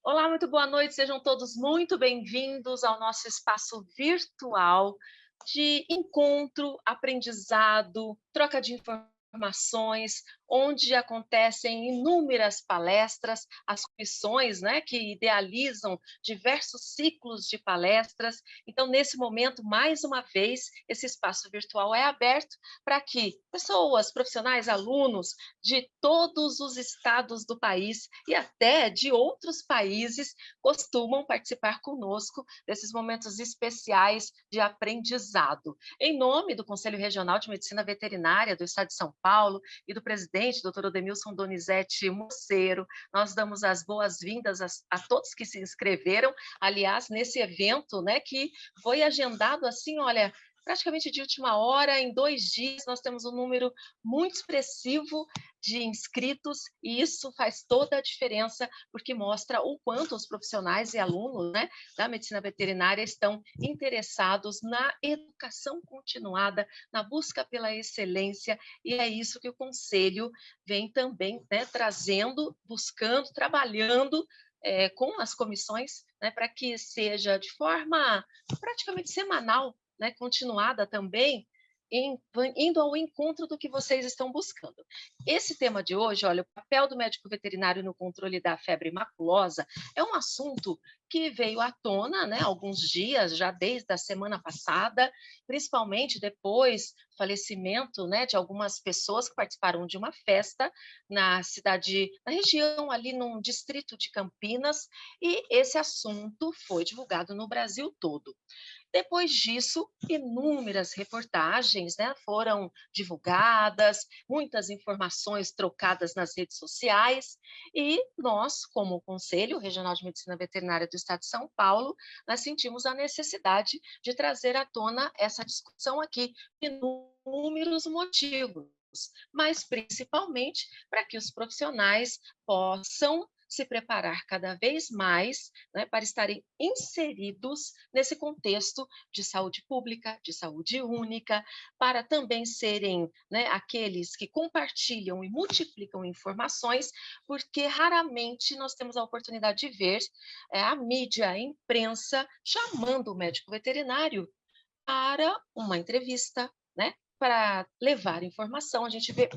Olá, muito boa noite, sejam todos muito bem-vindos ao nosso espaço virtual de encontro, aprendizado, troca de informações, onde acontecem inúmeras palestras, as comissões, né, que idealizam diversos ciclos de palestras. Então, nesse momento, mais uma vez, esse espaço virtual é aberto para que pessoas, profissionais, alunos de todos os estados do país e até de outros países costumam participar conosco desses momentos especiais de aprendizado. Em nome do Conselho Regional de Medicina Veterinária do Estado de São Paulo e do presidente, doutor Odemilson Donizete Moceiro, nós damos as boas-vindas a todos que se inscreveram, aliás, nesse evento, né, que foi agendado assim, olha, praticamente de última hora, em 2 dias, nós temos um número muito expressivo de inscritos, e isso faz toda a diferença, porque mostra o quanto os profissionais e alunos, né, da medicina veterinária estão interessados na educação continuada, na busca pela excelência, e é isso que o Conselho vem também, né, trazendo, buscando, trabalhando com as comissões, né, para que seja de forma praticamente semanal, né, continuada também, indo ao encontro do que vocês estão buscando. Esse tema de hoje, olha, o papel do médico veterinário no controle da febre maculosa, é um assunto que veio à tona, né, há alguns dias, já desde a semana passada, principalmente depois do falecimento, né, de algumas pessoas que participaram de uma festa na cidade, na região ali num distrito de Campinas, e esse assunto foi divulgado no Brasil todo. Depois disso, inúmeras reportagens, né, foram divulgadas, muitas informações trocadas nas redes sociais, e nós, como Conselho Regional de Medicina Veterinária do Estado de São Paulo, nós sentimos a necessidade de trazer à tona essa discussão aqui, inúmeros motivos, mas principalmente para que os profissionais possam se preparar cada vez mais, né, para estarem inseridos nesse contexto de saúde pública, de saúde única, para também serem, né, aqueles que compartilham e multiplicam informações, porque raramente nós temos a oportunidade de ver a mídia, a imprensa, chamando o médico veterinário para uma entrevista, né, para levar informação. A gente vê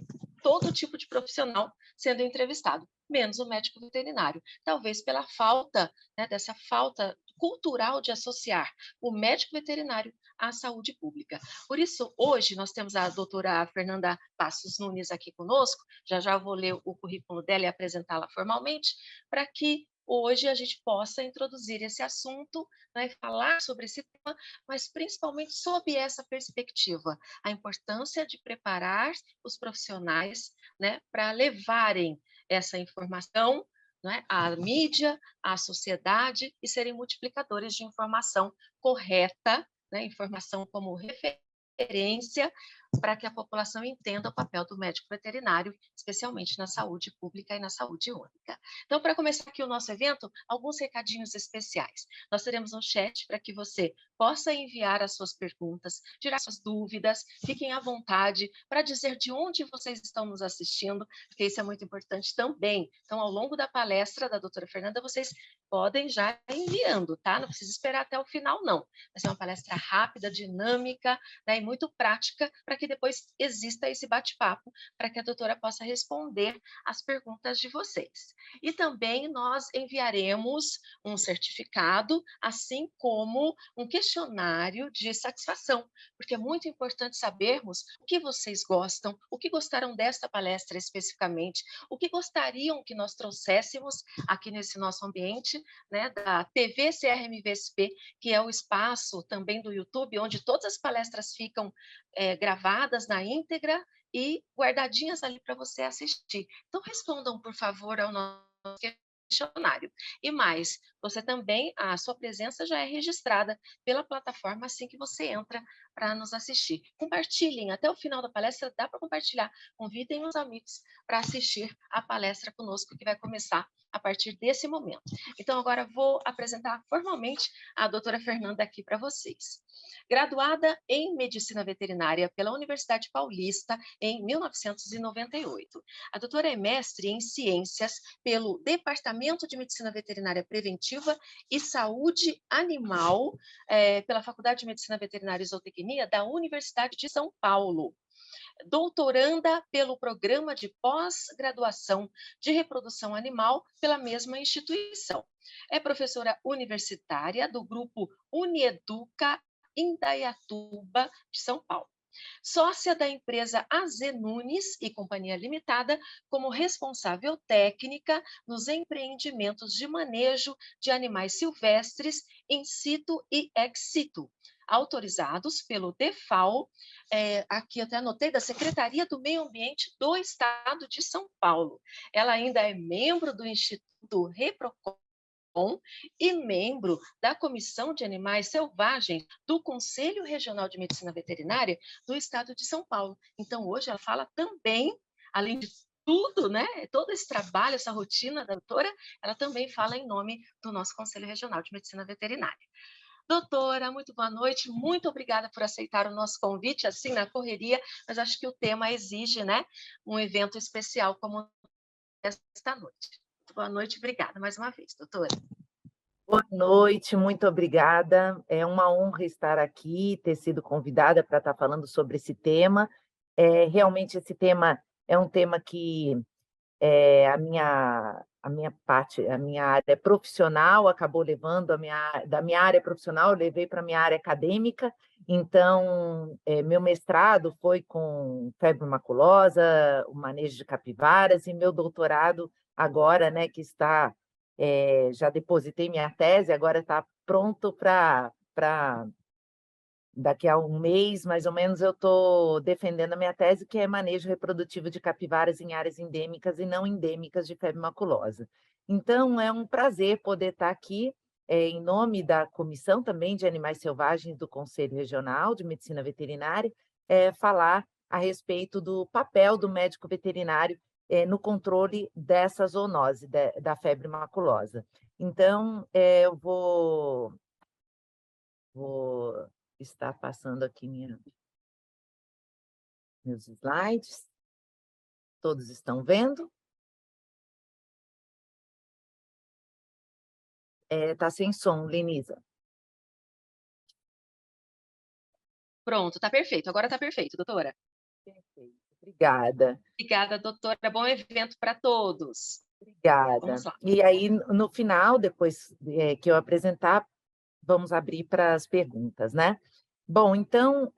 todo tipo de profissional sendo entrevistado, menos o médico veterinário. Talvez pela falta, né, dessa falta cultural de associar o médico veterinário à saúde pública. Por isso, hoje nós temos a doutora Fernanda Passos Nunes aqui conosco, já já vou ler o currículo dela e apresentá-la formalmente, para que hoje a gente possa introduzir esse assunto, né, e falar sobre esse tema, mas principalmente sob essa perspectiva, a importância de preparar os profissionais, né, para levarem essa informação, né, à mídia, à sociedade e serem multiplicadores de informação correta, né, informação como referência para que a população entenda o papel do médico veterinário, especialmente na saúde pública e na saúde única. Então, para começar aqui o nosso evento, alguns recadinhos especiais. Nós teremos um chat para que você possa enviar as suas perguntas, tirar suas dúvidas, fiquem à vontade para dizer de onde vocês estão nos assistindo, porque isso é muito importante também. Então, ao longo da palestra da doutora Fernanda, vocês podem já ir enviando, tá? Não precisa esperar até o final, não. Vai ser uma palestra rápida, dinâmica, né, e muito prática, para que depois exista esse bate-papo, para que a doutora possa responder as perguntas de vocês. E também nós enviaremos um certificado, assim como um questionário de satisfação, porque é muito importante sabermos o que vocês gostam, o que gostaram desta palestra especificamente, o que gostariam que nós trouxéssemos aqui nesse nosso ambiente, né, da TV CRMVSP, que é o espaço também do YouTube, onde todas as palestras ficam gravadas na íntegra e guardadinhas ali para você assistir. Então, respondam, por favor, ao nosso questionário. E mais, você também, a sua presença já é registrada pela plataforma assim que você entra para nos assistir. Compartilhem, até o final da palestra dá para compartilhar. Convidem os amigos para assistir a palestra conosco, que vai começar a partir desse momento. Então, agora vou apresentar formalmente a doutora Fernanda aqui para vocês. Graduada em Medicina Veterinária pela Universidade Paulista em 1998. A doutora é mestre em Ciências pelo Departamento de Medicina Veterinária Preventiva e Saúde Animal, pela Faculdade de Medicina Veterinária e Zootecnia da Universidade de São Paulo. Doutoranda pelo Programa de Pós-Graduação de Reprodução Animal pela mesma instituição. É professora universitária do grupo Unieduca Indaiatuba de São Paulo. Sócia da empresa AZ Nunes e Companhia Limitada como responsável técnica nos empreendimentos de manejo de animais silvestres in situ e ex situ, autorizados pelo DEFAO, aqui eu até anotei, da Secretaria do Meio Ambiente do Estado de São Paulo. Ela ainda é membro do Instituto Reprocon e membro da Comissão de Animais Selvagens do Conselho Regional de Medicina Veterinária do Estado de São Paulo. Então, hoje ela fala também, além de tudo, né, todo esse trabalho, essa rotina da doutora, ela também fala em nome do nosso Conselho Regional de Medicina Veterinária. Doutora, muito boa noite, muito obrigada por aceitar o nosso convite, assim, na correria, mas acho que o tema exige, né, um evento especial como esta noite. Boa noite, obrigada mais uma vez, doutora. Boa noite, muito obrigada. É uma honra estar aqui, ter sido convidada para estar falando sobre esse tema. Realmente esse tema é um tema que a minha área profissional acabou levando da minha área profissional, eu levei para a minha área acadêmica. Então, meu mestrado foi com febre maculosa, o manejo de capivaras, e meu doutorado agora, né, que está, já depositei minha tese, agora está pronto para daqui a um mês, mais ou menos, eu estou defendendo a minha tese, que é manejo reprodutivo de capivaras em áreas endêmicas e não endêmicas de febre maculosa. Então, é um prazer poder estar aqui, em nome da Comissão também de Animais Selvagens do Conselho Regional de Medicina Veterinária, falar a respeito do papel do médico veterinário no controle dessa zoonose, da febre maculosa. Então, eu vou estar passando aqui meus slides. Todos estão vendo? Está sem som, Lenisa. Pronto, está perfeito. Agora está perfeito, doutora. Perfeito, obrigada. Obrigada, doutora. Bom evento para todos. Obrigada. Vamos lá. E aí, no final, depois que eu apresentar, vamos abrir para as perguntas, né? Bom, então,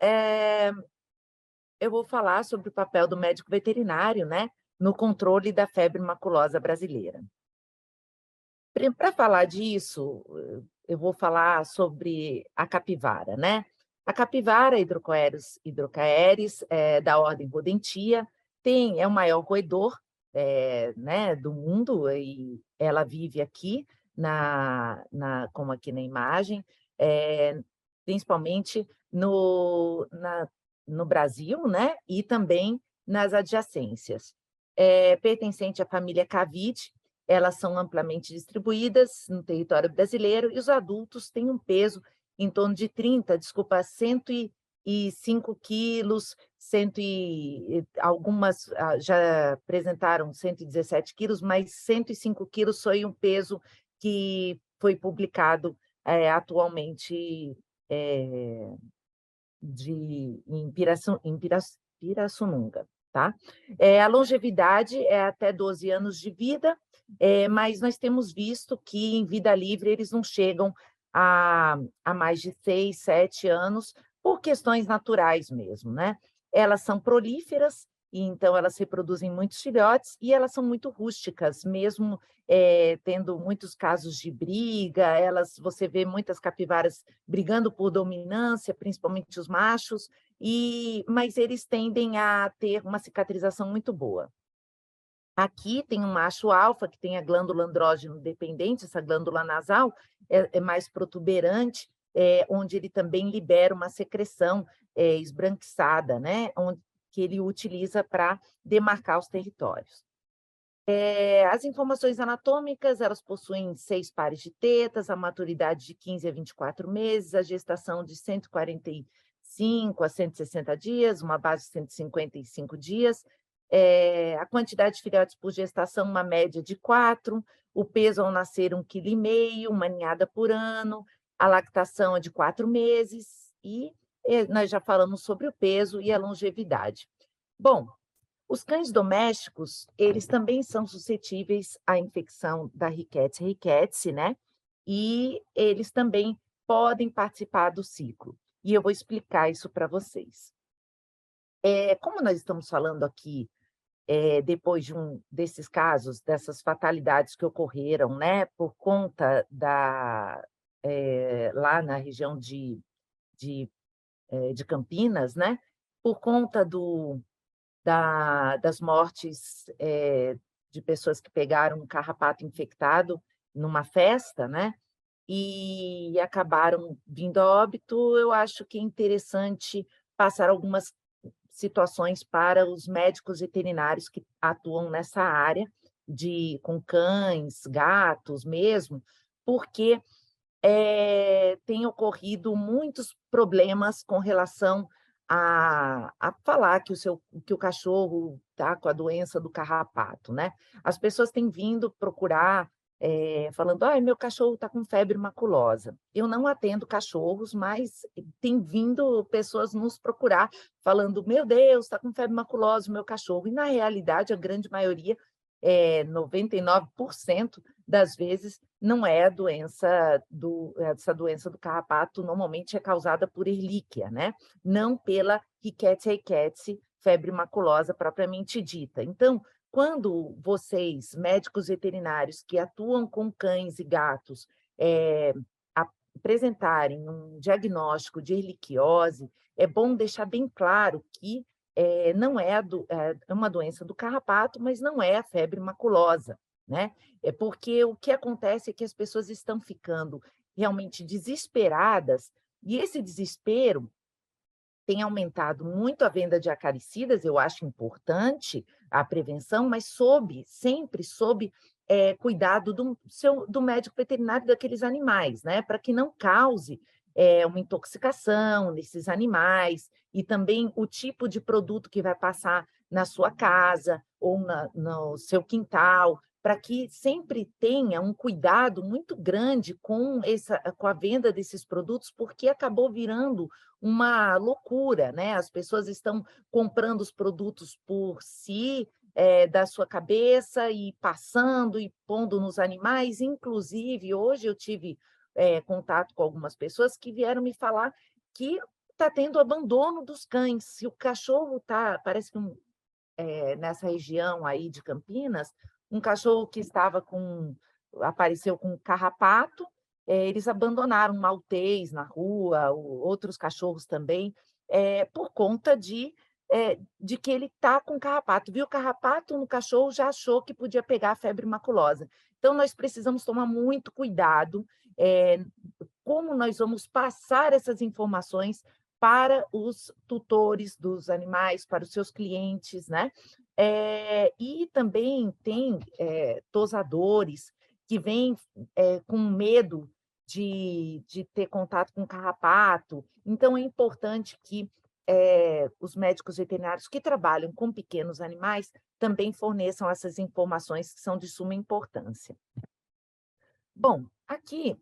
eu vou falar sobre o papel do médico veterinário, né, no controle da febre maculosa brasileira. Para falar disso, eu vou falar sobre a capivara, né? A capivara Hydrocoeros hydrocaeris, da ordem Rodentia, é o maior roedor né, do mundo, e ela vive aqui, como aqui na imagem, principalmente no Brasil, né, e também nas adjacências. Pertencente à família Cavidae, elas são amplamente distribuídas no território brasileiro, e os adultos têm um peso em torno de 105 quilos, algumas já apresentaram 117 quilos, mas 105 quilos foi um peso que foi publicado atualmente em Pirassununga. Tá? A longevidade é até 12 anos de vida, mas nós temos visto que em vida livre eles não chegam a mais de 6, 7 anos, por questões naturais mesmo, né? Elas são prolíferas, e então elas reproduzem muitos filhotes, e elas são muito rústicas, mesmo tendo muitos casos de briga. Você vê muitas capivaras brigando por dominância, principalmente os machos, mas eles tendem a ter uma cicatrização muito boa. Aqui tem um macho alfa, que tem a glândula andrógeno dependente, essa glândula nasal é mais protuberante, onde ele também libera uma secreção esbranquiçada, né, que ele utiliza para demarcar os territórios. As informações anatômicas, elas possuem 6 pares de tetas, a maturidade de 15 a 24 meses, a gestação de 145 a 160 dias, uma base de 155 dias, a quantidade de filhotes por gestação, uma média de 4, o peso ao nascer 1,5 kg, uma ninhada por ano, a lactação é de 4 meses e, nós já falamos sobre o peso e a longevidade. Bom, os cães domésticos, eles também são suscetíveis à infecção da Rickettsia rickettsii, né, e eles também podem participar do ciclo, e eu vou explicar isso para vocês. Como nós estamos falando aqui, depois de desses casos, dessas fatalidades que ocorreram, né, por conta lá na região de, de Campinas, né, por conta das mortes, de pessoas que pegaram um carrapato infectado numa festa, né, e acabaram vindo a óbito, eu acho que é interessante passar algumas situações para os médicos veterinários que atuam nessa área com cães, gatos mesmo, porque tem ocorrido muitos problemas com relação a falar que o cachorro está com a doença do carrapato, né. As pessoas têm vindo procurar, falando: "Ai, meu cachorro está com febre maculosa". Eu não atendo cachorros, mas tem vindo pessoas nos procurar falando: "Meu Deus, está com febre maculosa o meu cachorro", e na realidade a grande maioria, 99% das vezes, não é a essa doença do carrapato, normalmente é causada por Ehrlichia, né, não pela Rickettsia rickettsii, febre maculosa propriamente dita. Então, quando vocês, médicos veterinários que atuam com cães e gatos, eh, apresentarem um diagnóstico de erliquiose, é bom deixar bem claro que, não é é uma doença do carrapato, mas não é a febre maculosa, né. É porque o que acontece é que as pessoas estão ficando realmente desesperadas, e esse desespero tem aumentado muito a venda de acaricidas, eu acho importante a prevenção, mas sempre sob, cuidado do médico veterinário daqueles animais, né, para que não cause, uma intoxicação nesses animais, e também o tipo de produto que vai passar na sua casa ou no seu quintal, para que sempre tenha um cuidado muito grande com a venda desses produtos, porque acabou virando uma loucura, né, as pessoas estão comprando os produtos por si, da sua cabeça e passando e pondo nos animais, inclusive hoje eu tive, contato com algumas pessoas que vieram me falar que está tendo abandono dos cães, se o cachorro parece que nessa região aí de Campinas, um cachorro que apareceu com carrapato, eles abandonaram um maltês na rua, outros cachorros também, por conta de que ele está com carrapato. Viu carrapato no cachorro, já achou que podia pegar a febre maculosa. Então, nós precisamos tomar muito cuidado, como nós vamos passar essas informações para os tutores dos animais, para os seus clientes, né. E também tem, tosadores que vêm, com medo de ter contato com carrapato, então é importante que, os médicos veterinários que trabalham com pequenos animais também forneçam essas informações que são de suma importância. Bom, aqui,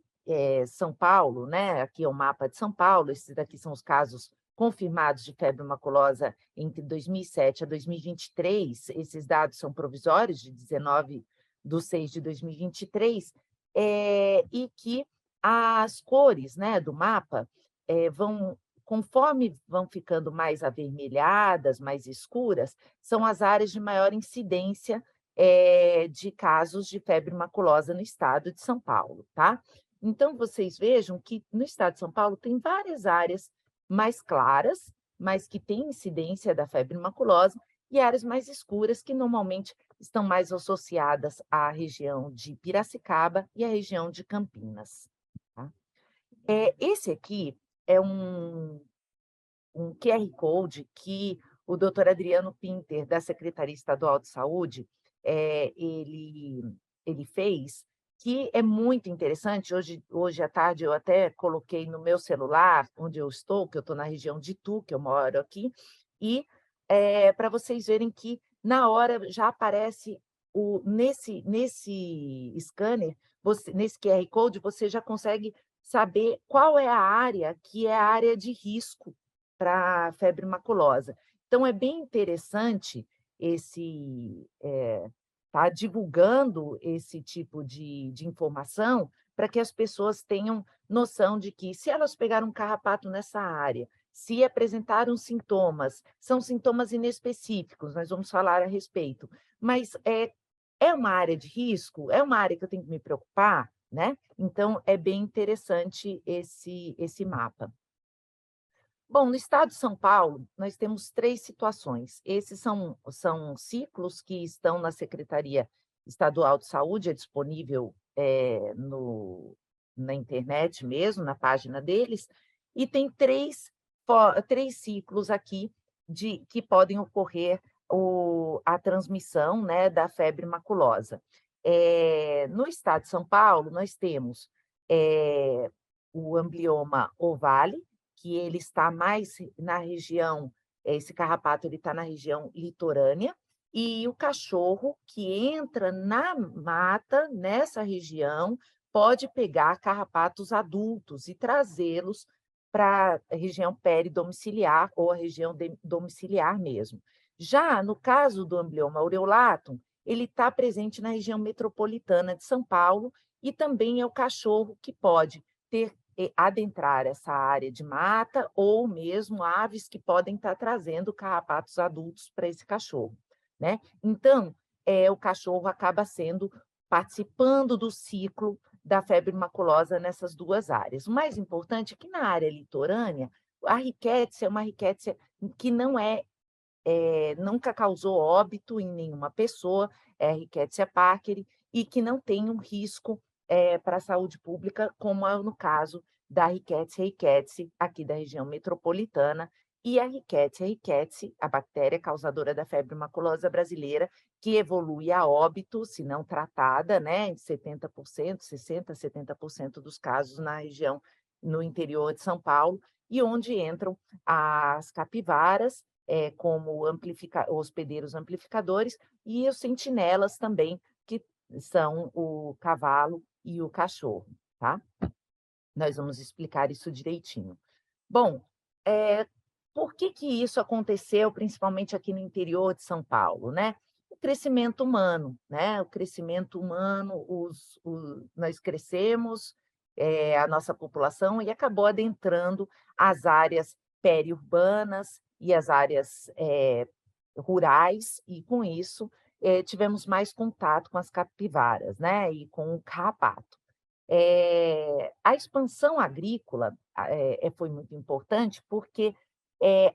São Paulo, né, aqui é o mapa de São Paulo, esses daqui são os casos confirmados de febre maculosa entre 2007 a 2023, esses dados são provisórios, de 19/6 de 2023, e que as cores, né, do mapa, conforme vão ficando mais avermelhadas, mais escuras, são as áreas de maior incidência de casos de febre maculosa no estado de São Paulo, tá? Então, vocês vejam que no estado de São Paulo tem várias áreas mais claras, mas que têm incidência da febre maculosa, e áreas mais escuras, que normalmente estão mais associadas à região de Piracicaba e à região de Campinas, tá? Esse aqui é um QR Code que o doutor Adriano Pinter, da Secretaria Estadual de Saúde, ele fez, que é muito interessante. Hoje à tarde eu até coloquei no meu celular, onde eu estou, que eu estou na região de Itu, que eu moro aqui, e para vocês verem que na hora já aparece nesse scanner, nesse QR Code, você já consegue saber qual é a área que é a área de risco para febre maculosa. Então, é bem interessante tá divulgando esse tipo de informação para que as pessoas tenham noção de que, se elas pegaram um carrapato nessa área, se apresentaram sintomas, são sintomas inespecíficos, nós vamos falar a respeito, mas é uma área de risco? É uma área que eu tenho que me preocupar, né? Então, é bem interessante esse mapa. Bom, no estado de São Paulo, nós temos 3 situações. Esses são ciclos que estão na Secretaria Estadual de Saúde, é disponível na internet mesmo, na página deles, e tem 3 ciclos aqui que podem ocorrer a transmissão, né, da febre maculosa. No estado de São Paulo, nós temos o amblioma ovale, que ele está mais na região, esse carrapato ele está na região litorânea, e o cachorro que entra na mata, nessa região, pode pegar carrapatos adultos e trazê-los para a região peridomiciliar ou a região domiciliar mesmo. Já no caso do amblioma aureolatum, ele está presente na região metropolitana de São Paulo, e também é o cachorro que pode adentrar essa área de mata, ou mesmo aves que podem estar trazendo carrapatos adultos para esse cachorro, né? Então, o cachorro acaba participando do ciclo da febre maculosa nessas 2 áreas. O mais importante é que na área litorânea, a rickettsia é uma rickettsia que nunca causou óbito em nenhuma pessoa, é a Rickettsia parkeri, e que não tem um risco para a saúde pública, como é no caso da Rickettsia rickettsii, aqui da região metropolitana, e a Rickettsia rickettsii, a bactéria causadora da febre maculosa brasileira, que evolui a óbito, se não tratada, né, em 70%, 60%, 70% dos casos na região, no interior de São Paulo, e onde entram as capivaras, como hospedeiros amplificadores, e os sentinelas também, que são o cavalo e o cachorro, tá? Nós vamos explicar isso direitinho. Bom, por que isso aconteceu, principalmente aqui no interior de São Paulo, né? O crescimento humano, né? O crescimento humano, nós crescemos, a nossa população, e acabou adentrando as áreas periurbanas e as áreas rurais, e com isso tivemos mais contato com as capivaras, né? E com o carrapato. A expansão agrícola foi muito importante, porque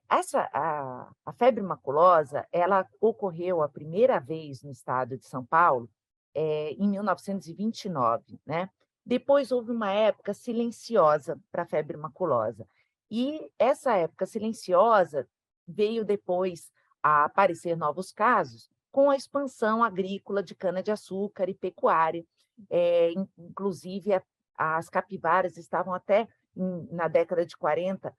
a febre maculosa ela ocorreu a primeira vez no estado de São Paulo em 1929, né? Depois houve uma época silenciosa para a febre maculosa, e essa época silenciosa veio depois a aparecer novos casos com a expansão agrícola de cana-de-açúcar e pecuária. Inclusive, as capivaras estavam até na década de 40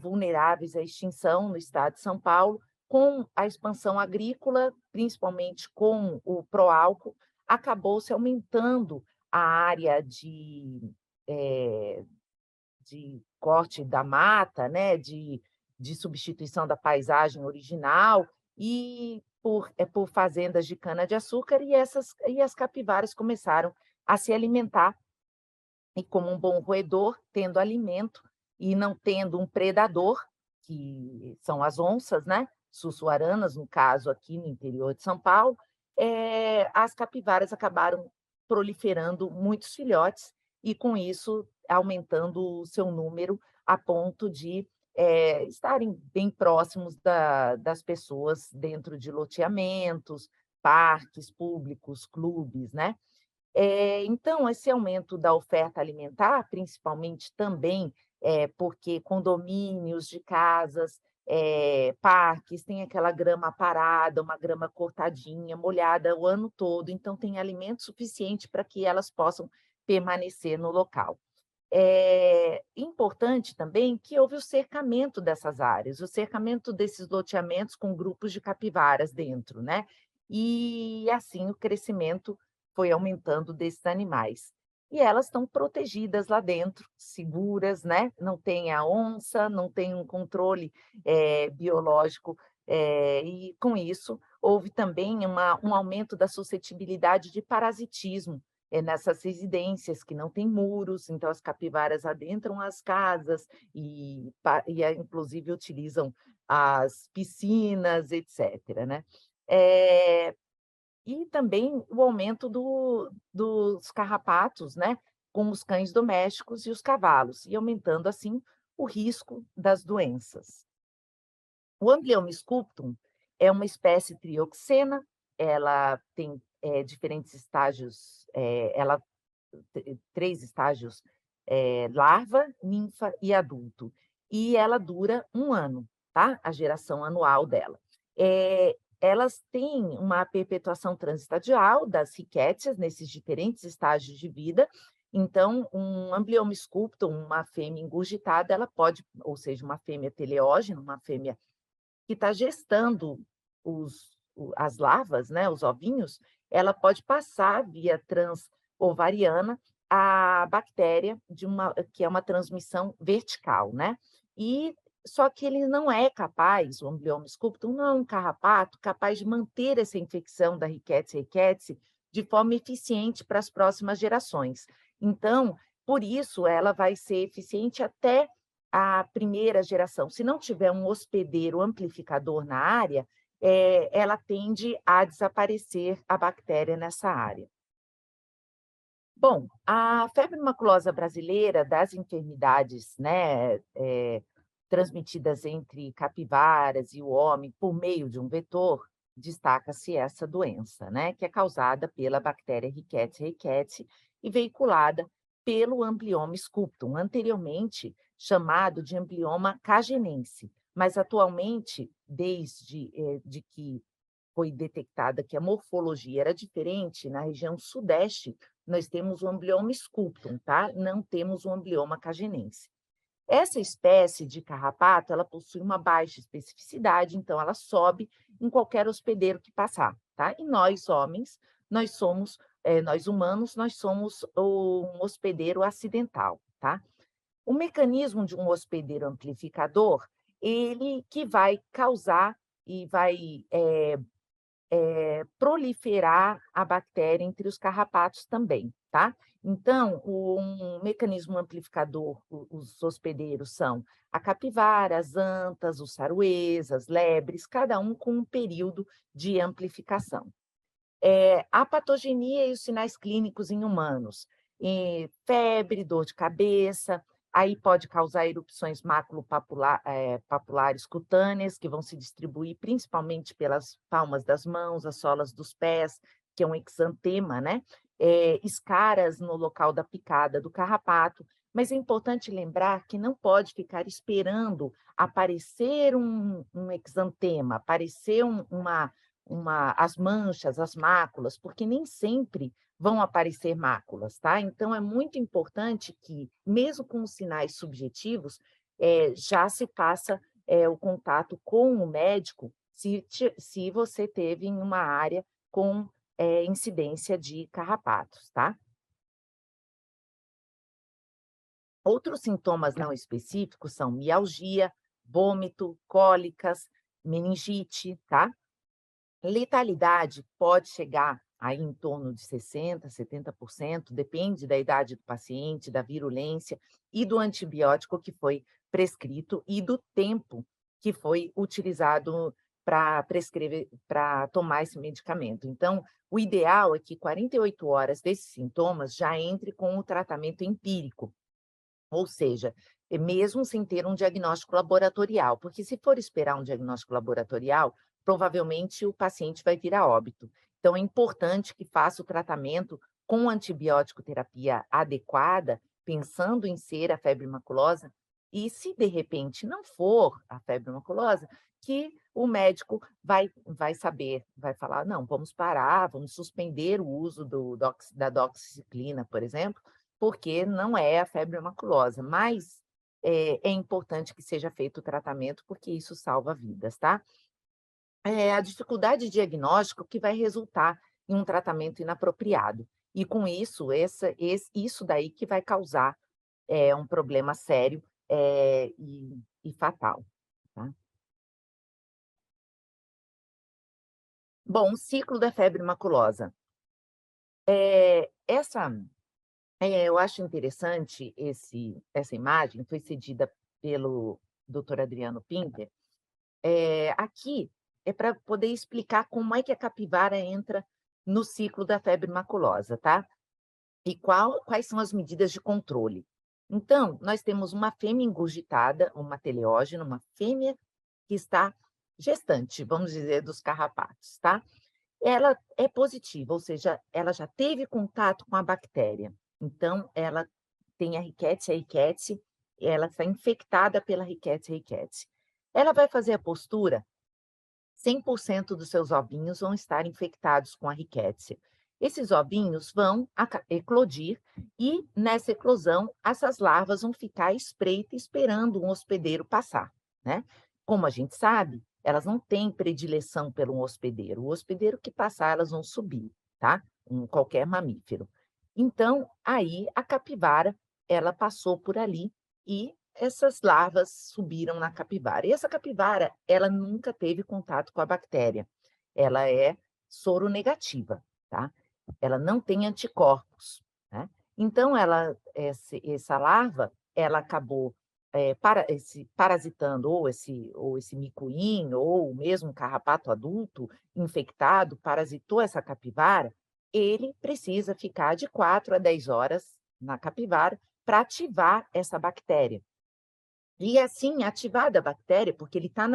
vulneráveis à extinção no estado de São Paulo. Com a expansão agrícola, principalmente com o pró-álcool, acabou-se aumentando a área de corte da mata, né, de substituição da paisagem original, e por fazendas de cana-de-açúcar, e as capivaras começaram a se alimentar, e como um bom roedor, tendo alimento e não tendo um predador, que são as onças, né, sussuaranas, no caso aqui no interior de São Paulo, as capivaras acabaram proliferando muitos filhotes, e com isso aumentando o seu número a ponto de estarem bem próximos das pessoas dentro de loteamentos, parques públicos, clubes, né? Então, esse aumento da oferta alimentar, principalmente também porque condomínios de casas, parques, tem aquela grama parada, uma grama cortadinha, molhada o ano todo, então tem alimento suficiente para que elas possam permanecer no local. É importante também que houve o cercamento dessas áreas, o cercamento desses loteamentos com grupos de capivaras dentro, né? E assim o crescimento foi aumentando desses animais. E elas estão protegidas lá dentro, seguras, né? Não tem a onça, não tem um controle biológico, e com isso houve também um aumento da suscetibilidade de parasitismo nessas residências que não têm muros, então as capivaras adentram as casas inclusive utilizam as piscinas, etc., né? Eh, e também o aumento dos carrapatos, né, com os cães domésticos e os cavalos, e aumentando assim o risco das doenças. O Amblyomma sculptum é uma espécie trioxena, ela tem diferentes estágios, ela 3 estágios, larva, ninfa e adulto. E ela dura 1 ano, tá? A geração anual dela. Elas têm uma perpetuação transestadial das rickétias nesses diferentes estágios de vida, então um Amblyomma sculptum, uma fêmea engurgitada, ela pode, ou seja, uma fêmea teleógena, uma fêmea que está gestando as larvas, né, os ovinhos, ela pode passar via transovariana a bactéria que é uma transmissão vertical, né? E só que ele não é capaz, o Amblyomma sculptum não é um carrapato capaz de manter essa infecção da Rickettsia rickettsii de forma eficiente para as próximas gerações. Então, por isso, ela vai ser eficiente até a primeira geração. Se não tiver um hospedeiro amplificador na área, ela tende a desaparecer a bactéria nessa área. Bom, a febre maculosa brasileira, das enfermidades, né, transmitidas entre capivaras e o homem por meio de um vetor, destaca-se essa doença, né, que é causada pela bactéria Rickettsia rickettsii e veiculada pelo Amblyomma sculptum, anteriormente chamado de Amblyomma cagenense, mas atualmente, desde de que foi detectada que a morfologia era diferente, na região sudeste, nós temos o Amblyomma sculptum, tá? Não temos o Amblyomma cagenense. Essa espécie de carrapato, ela possui uma baixa especificidade, então ela sobe em qualquer hospedeiro que passar, tá? E nós, homens, nós humanos, nós somos um hospedeiro acidental, tá? O mecanismo de um hospedeiro amplificador, ele que vai causar e vai proliferar a bactéria entre os carrapatos também, tá? Então, um mecanismo amplificador, os hospedeiros são a capivara, as antas, os saruês, as lebres, cada um com um período de amplificação. A patogenia e os sinais clínicos em humanos, febre, dor de cabeça, aí pode causar erupções papulares cutâneas, que vão se distribuir principalmente pelas palmas das mãos, as solas dos pés, que é um exantema, né? Escaras no local da picada do carrapato, mas é importante lembrar que não pode ficar esperando aparecer um exantema, aparecer as manchas, as máculas, porque nem sempre vão aparecer máculas, tá? Então, é muito importante que, mesmo com os sinais subjetivos, já se faça o contato com o médico se você teve em uma área com incidência de carrapatos, tá? Outros sintomas não específicos são mialgia, vômito, cólicas, meningite, tá? Letalidade pode chegar aí em torno de 60%, 70%, depende da idade do paciente, da virulência e do antibiótico que foi prescrito e do tempo que foi utilizado para prescrever, para tomar esse medicamento. Então, o ideal é que 48 horas desses sintomas já entre com o tratamento empírico, ou seja, mesmo sem ter um diagnóstico laboratorial, porque se for esperar um diagnóstico laboratorial, provavelmente o paciente vai vir a óbito. Então, é importante que faça o tratamento com antibiótico terapia adequada, pensando em ser a febre maculosa, E se de repente não for a febre maculosa, que o médico vai saber, vai falar: "Não, vamos parar, vamos suspender o uso da doxiciclina", por exemplo, porque não é a febre maculosa, mas é importante que seja feito o tratamento, porque isso salva vidas, tá? É a dificuldade diagnóstica que vai resultar em um tratamento inapropriado. E com isso, isso daí que vai causar um problema sério e fatal, tá? Bom, o ciclo da febre maculosa. Essa eu acho interessante essa imagem, foi cedida pelo doutor Adriano Pinter. Aqui é para poder explicar como é que a capivara entra no ciclo da febre maculosa, tá? E quais são as medidas de controle. Então, nós temos uma fêmea ingurgitada, uma teleógena, uma fêmea que está gestante, vamos dizer, dos carrapatos, tá? Ela é positiva, ou seja, ela já teve contato com a bactéria. Então, ela tem a Rickettsia rickettsii, ela está infectada pela Rickettsia rickettsii. Ela vai fazer a postura, 100% dos seus ovinhos vão estar infectados com a Rickettsia. Esses ovinhos vão eclodir e, nessa eclosão, essas larvas vão ficar à espreita esperando um hospedeiro passar, né? Como a gente sabe, elas não têm predileção pelo um hospedeiro. O hospedeiro que passar, elas vão subir, tá? Qualquer mamífero. Então, aí, a capivara, ela passou por ali e essas larvas subiram na capivara. E essa capivara, ela nunca teve contato com a bactéria. Ela é soronegativa, tá? Ela não tem anticorpos, né? Então, essa larva, ela acabou parasitando ou esse micuim, ou mesmo um carrapato adulto infectado, parasitou essa capivara, ele precisa ficar de 4 a 10 horas na capivara para ativar essa bactéria. E assim, ativada a bactéria, porque ele está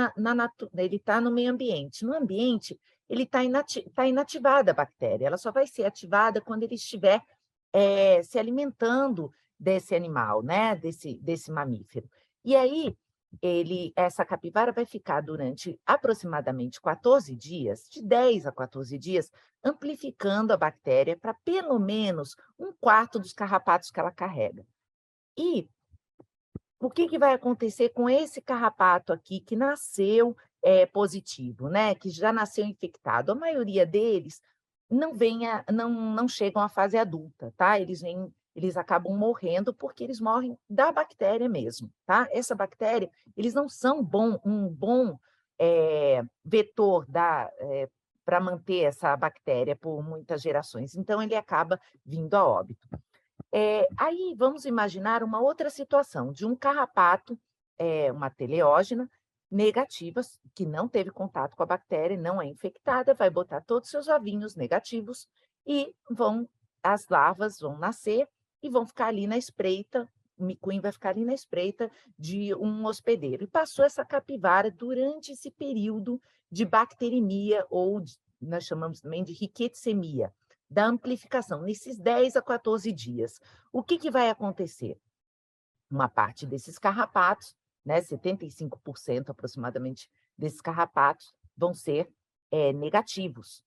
ele tá no meio ambiente. No ambiente, ele está inativada a bactéria. Ela só vai ser ativada quando ele estiver se alimentando desse animal, né? Desse mamífero. E aí, essa capivara vai ficar durante aproximadamente 14 dias, de 10 a 14 dias, amplificando a bactéria para pelo menos um quarto dos carrapatos que ela carrega. E o que vai acontecer com esse carrapato aqui que nasceu positivo, né? Que já nasceu infectado? A maioria deles não chegam à fase adulta, tá? Eles acabam morrendo porque eles morrem da bactéria mesmo, tá? Essa bactéria, eles não são um bom vetor para manter essa bactéria por muitas gerações. Então, ele acaba vindo a óbito. Aí vamos imaginar uma outra situação de um carrapato, uma teleógena negativa, que não teve contato com a bactéria, não é infectada, vai botar todos os seus ovinhos negativos e as larvas vão nascer e vão ficar ali na espreita, o micuim vai ficar ali na espreita de um hospedeiro. E passou essa capivara durante esse período de bacteremia, nós chamamos também de riquetsemia, da amplificação, nesses 10 a 14 dias. O que vai acontecer? Uma parte desses carrapatos, né, 75% aproximadamente desses carrapatos, vão ser negativos,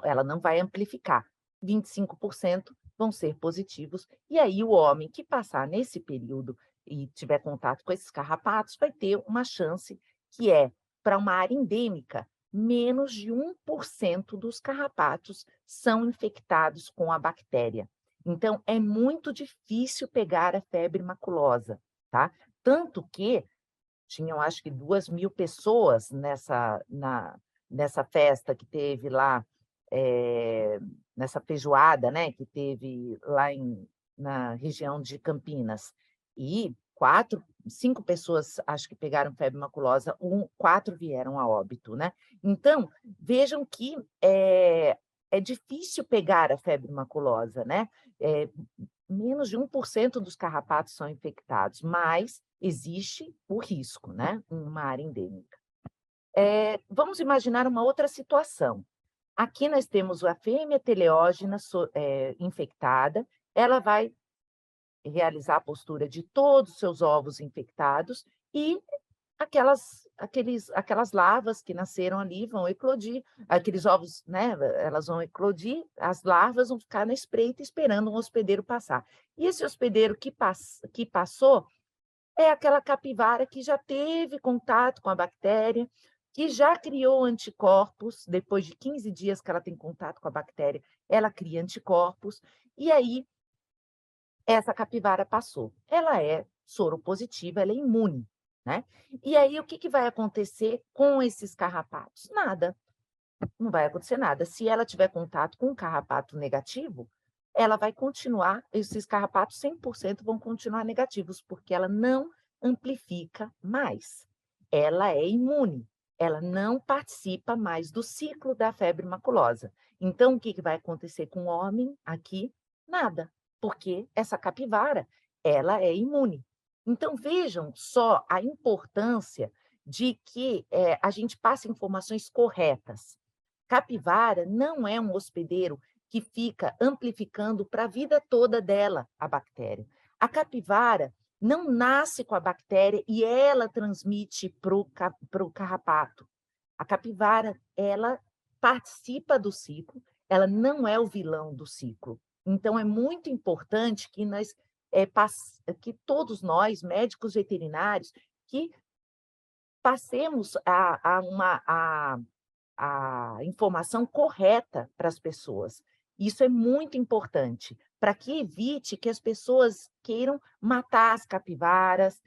ela não vai amplificar. 25% vão ser positivos, e aí o homem que passar nesse período e tiver contato com esses carrapatos vai ter uma chance que para uma área endêmica, menos de 1% dos carrapatos são infectados com a bactéria. Então, é muito difícil pegar a febre maculosa, tá? Tanto que tinham, acho que 2.000 pessoas nessa festa que teve lá, nessa feijoada, né, que teve lá na região de Campinas. E 5 pessoas, acho que pegaram febre maculosa, 4 vieram a óbito, né? Então, vejam que é difícil pegar a febre maculosa, né? Menos de 1% dos carrapatos são infectados, mas existe o risco, né? Uma área endêmica. Vamos imaginar uma outra situação. Aqui nós temos a fêmea teleógena infectada, ela vai realizar a postura de todos os seus ovos infectados e aquelas larvas que nasceram ali vão eclodir, aqueles ovos, né, elas vão eclodir, as larvas vão ficar na espreita esperando um hospedeiro passar. E esse hospedeiro que passou é aquela capivara que já teve contato com a bactéria, que já criou anticorpos, depois de 15 dias que ela tem contato com a bactéria, ela cria anticorpos, e aí essa capivara passou. Ela é soropositiva, ela é imune, né? E aí o que que vai acontecer com esses carrapatos? Nada, não vai acontecer nada. Se ela tiver contato com um carrapato negativo, ela vai continuar, esses carrapatos 100% vão continuar negativos, porque ela não amplifica mais. Ela é imune, ela não participa mais do ciclo da febre maculosa. Então, o que que vai acontecer com o homem aqui? Nada, porque essa capivara, ela é imune. Então, vejam só a importância de que a gente passe informações corretas. Capivara não é um hospedeiro que fica amplificando para a vida toda dela a bactéria. A capivara não nasce com a bactéria e ela transmite para o carrapato. A capivara, ela participa do ciclo, ela não é o vilão do ciclo. Então, é muito importante que que todos nós, médicos veterinários, que passemos a informação correta para as pessoas. Isso é muito importante, para que evite que as pessoas queiram matar as capivaras,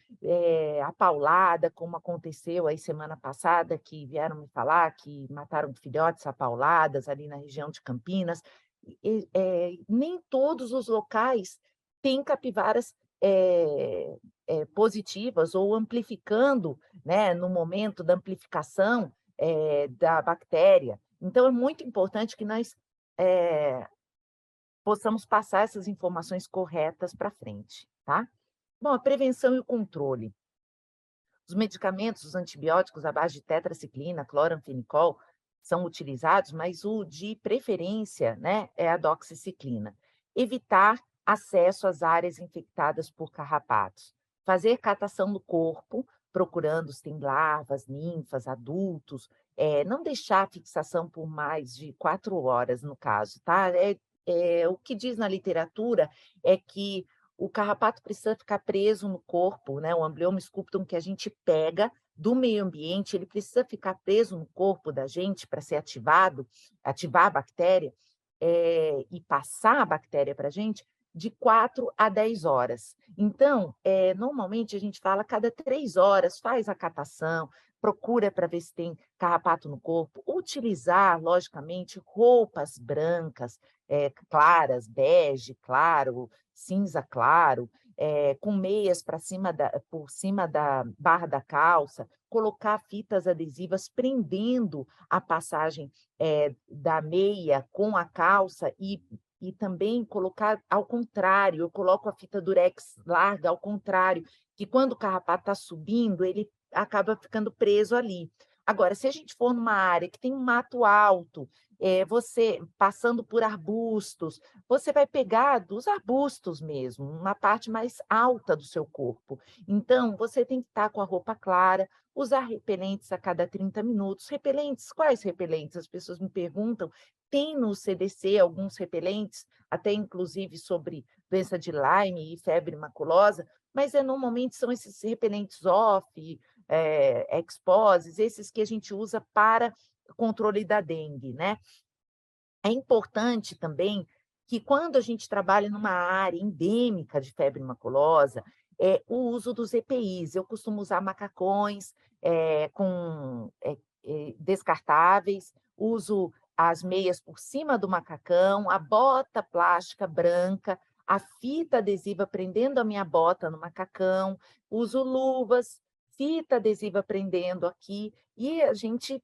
a paulada, como aconteceu aí semana passada, que vieram me falar que mataram filhotes a pauladas ali na região de Campinas. Nem todos os locais têm capivaras positivas ou amplificando, né, no momento da amplificação, da bactéria. Então, é muito importante que nós possamos passar essas informações corretas para frente, tá? Bom, a prevenção e o controle. Os medicamentos, os antibióticos à base de tetraciclina, cloranfenicol, são utilizados, mas o de preferência, né, é a doxiciclina. Evitar acesso às áreas infectadas por carrapatos. Fazer catação do corpo, procurando se tem larvas, ninfas, adultos. Não deixar a fixação por mais de 4 horas, no caso, tá? O que diz na literatura é que o carrapato precisa ficar preso no corpo, né? O Amblyomma sculptum que a gente pega do meio ambiente, ele precisa ficar preso no corpo da gente para ser ativado, ativar a bactéria, e passar a bactéria para a gente de 4 a 10 horas. Então, normalmente a gente fala cada 3 horas, faz a catação, procura para ver se tem carrapato no corpo, utilizar, logicamente, roupas brancas, claras, bege, claro, cinza claro, com meias por cima da barra da calça, colocar fitas adesivas prendendo a passagem da meia com a calça e também colocar ao contrário, eu coloco a fita durex larga ao contrário, que quando o carrapato está subindo, ele acaba ficando preso ali. Agora, se a gente for numa área que tem um mato alto, você passando por arbustos, você vai pegar dos arbustos mesmo, uma parte mais alta do seu corpo. Então, você tem que estar com a roupa clara, usar repelentes a cada 30 minutos. Repelentes, quais repelentes? As pessoas me perguntam. Tem no CDC alguns repelentes, até inclusive sobre doença de Lyme e febre maculosa, mas normalmente são esses repelentes off, exposes, esses que a gente usa para controle da dengue, né? É importante também que quando a gente trabalha numa área endêmica de febre maculosa, o uso dos EPIs. Eu costumo usar macacões descartáveis, uso as meias por cima do macacão, a bota plástica branca, a fita adesiva prendendo a minha bota no macacão, uso luvas, fita adesiva prendendo aqui, e a gente,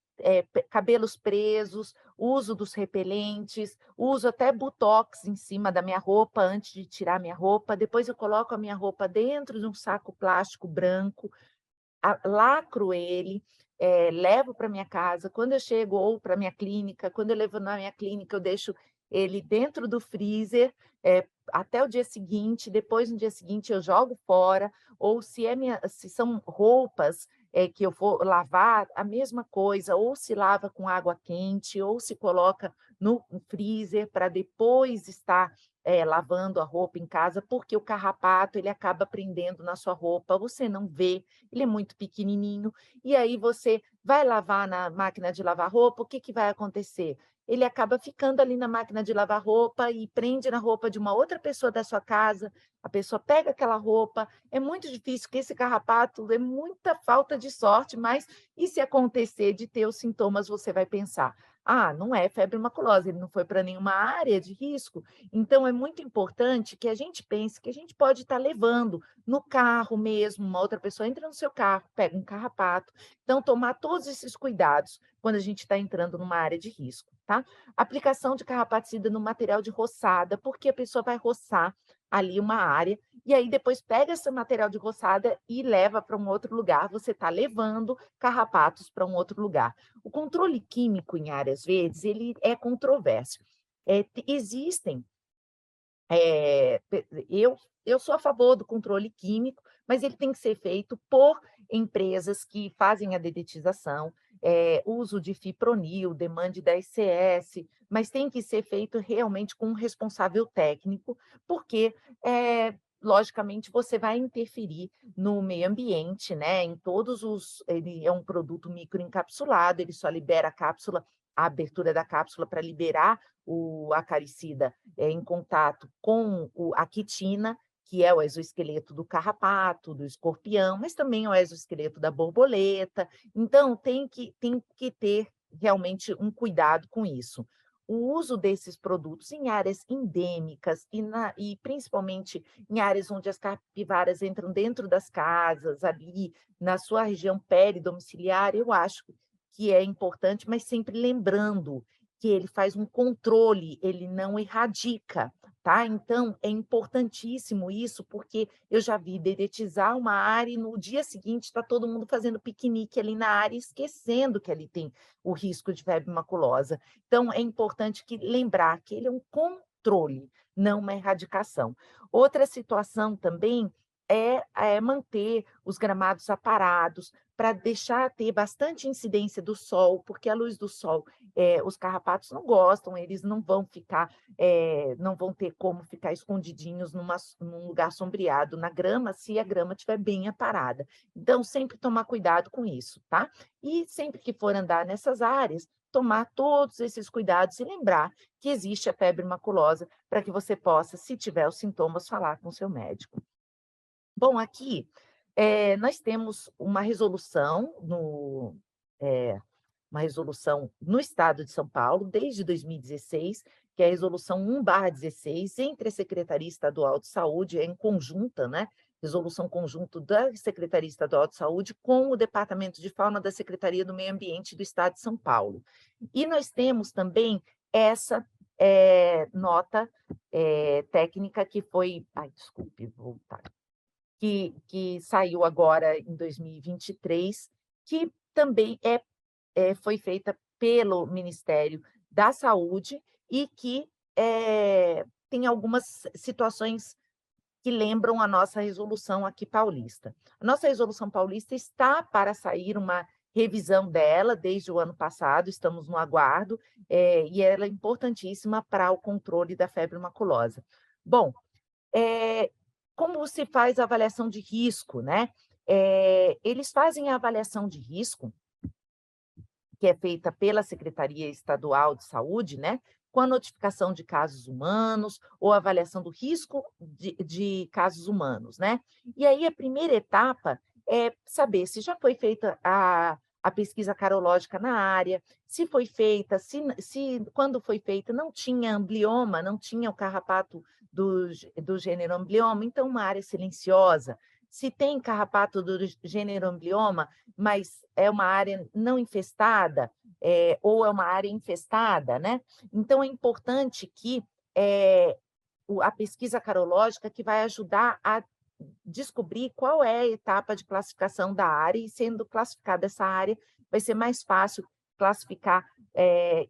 cabelos presos, uso dos repelentes, uso até botox em cima da minha roupa antes de tirar minha roupa, depois eu coloco a minha roupa dentro de um saco plástico branco, lacro ele, levo para minha casa, quando eu chego ou para minha clínica, quando eu levo na minha clínica eu deixo ele dentro do freezer, até o dia seguinte, depois no dia seguinte eu jogo fora, ou se são roupas, que eu vou lavar, a mesma coisa, ou se lava com água quente, ou se coloca no freezer para depois estar, lavando a roupa em casa, porque o carrapato ele acaba prendendo na sua roupa, você não vê, ele é muito pequenininho, e aí você vai lavar na máquina de lavar roupa, o que que vai acontecer? Ele acaba ficando ali na máquina de lavar roupa e prende na roupa de uma outra pessoa da sua casa, a pessoa pega aquela roupa, é muito difícil, que esse carrapato é muita falta de sorte, mas e se acontecer de ter os sintomas, você vai pensar: "Ah, não é febre maculosa, ele não foi para nenhuma área de risco". Então é muito importante que a gente pense que a gente pode estar levando no carro mesmo, uma outra pessoa entra no seu carro, pega um carrapato, então tomar todos esses cuidados quando a gente está entrando numa área de risco, tá? Aplicação de carrapaticida no material de roçada, porque a pessoa vai roçar ali uma área, e aí depois pega esse material de roçada e leva para um outro lugar, você está levando carrapatos para um outro lugar. O controle químico em áreas verdes, ele é controverso. Existem eu sou a favor do controle químico, mas ele tem que ser feito por empresas que fazem a dedetização, uso de fipronil, demande da SCS, mas tem que ser feito realmente com um responsável técnico, porque, logicamente, você vai interferir no meio ambiente, né, em todos os ele é um produto microencapsulado, ele só libera a abertura da cápsula para liberar o acaricida em contato com a quitina, que é o exoesqueleto do carrapato, do escorpião, mas também é o exoesqueleto da borboleta. Então, tem que ter realmente um cuidado com isso. O uso desses produtos em áreas endêmicas e principalmente em áreas onde as capivaras entram dentro das casas, ali na sua região peridomiciliar, eu acho que é importante, mas sempre lembrando que ele faz um controle, ele não erradica, tá? Então, é importantíssimo isso, porque eu já vi dedetizar uma área e no dia seguinte está todo mundo fazendo piquenique ali na área, esquecendo que ali tem o risco de febre maculosa. Então, é importante lembrar que ele é um controle, não uma erradicação. Outra situação também é manter os gramados aparados, para deixar ter bastante incidência do sol, porque a luz do sol os carrapatos não gostam, eles não vão ficar, não vão ter como ficar escondidinhos num lugar sombreado na grama, se a grama estiver bem aparada. Então, sempre tomar cuidado com isso, tá? E sempre que for andar nessas áreas, tomar todos esses cuidados e lembrar que existe a febre maculosa para que você possa, se tiver os sintomas, falar com o seu médico. Bom, aqui nós temos eh, uma resolução no estado de São Paulo, desde 2016, que é a resolução 1/16, entre a Secretaria Estadual de Saúde, em conjunta, né? Resolução conjunto da Secretaria Estadual de Saúde com o Departamento de Fauna da Secretaria do Meio Ambiente do Estado de São Paulo. E nós temos também essa nota técnica que foi. Ai, desculpe, vou voltar que saiu agora em 2023, que também foi feita pelo Ministério da Saúde e que tem algumas situações que lembram a nossa resolução aqui paulista. A nossa resolução paulista está para sair uma revisão dela desde o ano passado, estamos no aguardo, e ela é importantíssima para o controle da febre maculosa. Bom, como se faz a avaliação de risco, né? Eles fazem a avaliação de risco, que é feita pela Secretaria Estadual de Saúde, né? Com a notificação de casos humanos ou avaliação do risco de casos humanos, né? E aí a primeira etapa é saber se já foi feita a pesquisa carológica na área, se foi feita, se quando foi feita não tinha amblioma, não tinha o carrapato do gênero amblioma, então uma área silenciosa. Se tem carrapato do gênero amblioma, mas é uma área não infestada, ou é uma área infestada, né? Então, é importante que a pesquisa carológica que vai ajudar a descobrir qual é a etapa de classificação da área, e sendo classificada essa área, vai ser mais fácil classificar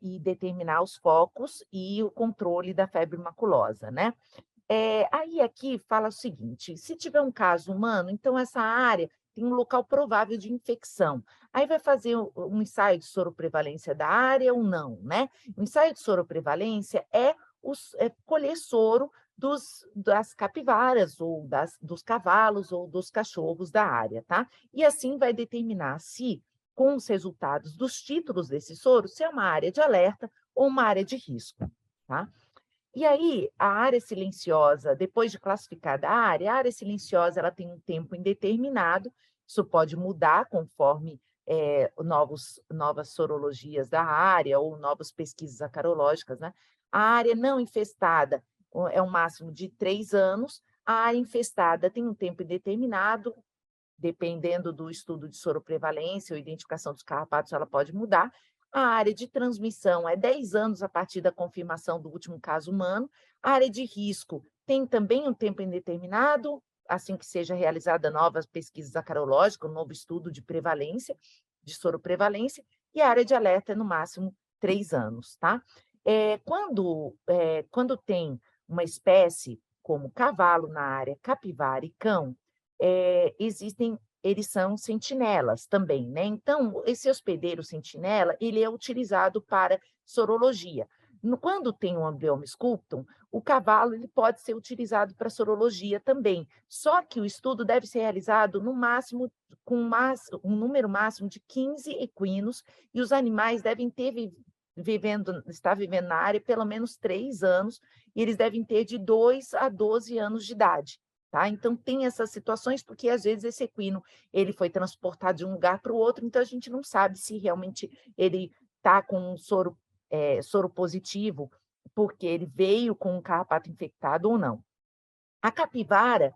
e determinar os focos e o controle da febre maculosa, né? Aí aqui fala o seguinte: se tiver um caso humano, então essa área tem um local provável de infecção. Aí vai fazer um ensaio de soroprevalência da área ou não, né? O ensaio de soroprevalência é colher soro das capivaras, ou dos cavalos, ou dos cachorros da área, tá? E assim vai determinar se, com os resultados dos títulos desse soro, se é uma área de alerta ou uma área de risco, tá? E aí, a área silenciosa, depois de classificada a área silenciosa ela tem um tempo indeterminado, isso pode mudar conforme novas sorologias da área ou novas pesquisas acarológicas, né? A área não infestada é um máximo de 3 anos, a área infestada tem um tempo indeterminado, dependendo do estudo de soroprevalência ou identificação dos carrapatos, ela pode mudar. A área de transmissão é 10 anos a partir da confirmação do último caso humano. A área de risco tem também um tempo indeterminado, assim que seja realizada novas pesquisas acarológicas, um novo estudo de prevalência, de soroprevalência, e a área de alerta é no máximo 3 anos, tá? Quando tem uma espécie como cavalo na área, capivara e cão, eles são sentinelas também, né? Então, esse hospedeiro sentinela, ele é utilizado para sorologia. Quando tem um Amblyomma sculptum, o cavalo ele pode ser utilizado para sorologia também, só que o estudo deve ser realizado no máximo com um número máximo de 15 equinos, e os animais devem estar vivendo na área pelo menos 3 anos, e eles devem ter de 2 a 12 anos de idade. Tá? Então, tem essas situações, porque às vezes esse equino ele foi transportado de um lugar para o outro, então a gente não sabe se realmente ele está com um soro positivo, porque ele veio com um carrapato infectado ou não. A capivara,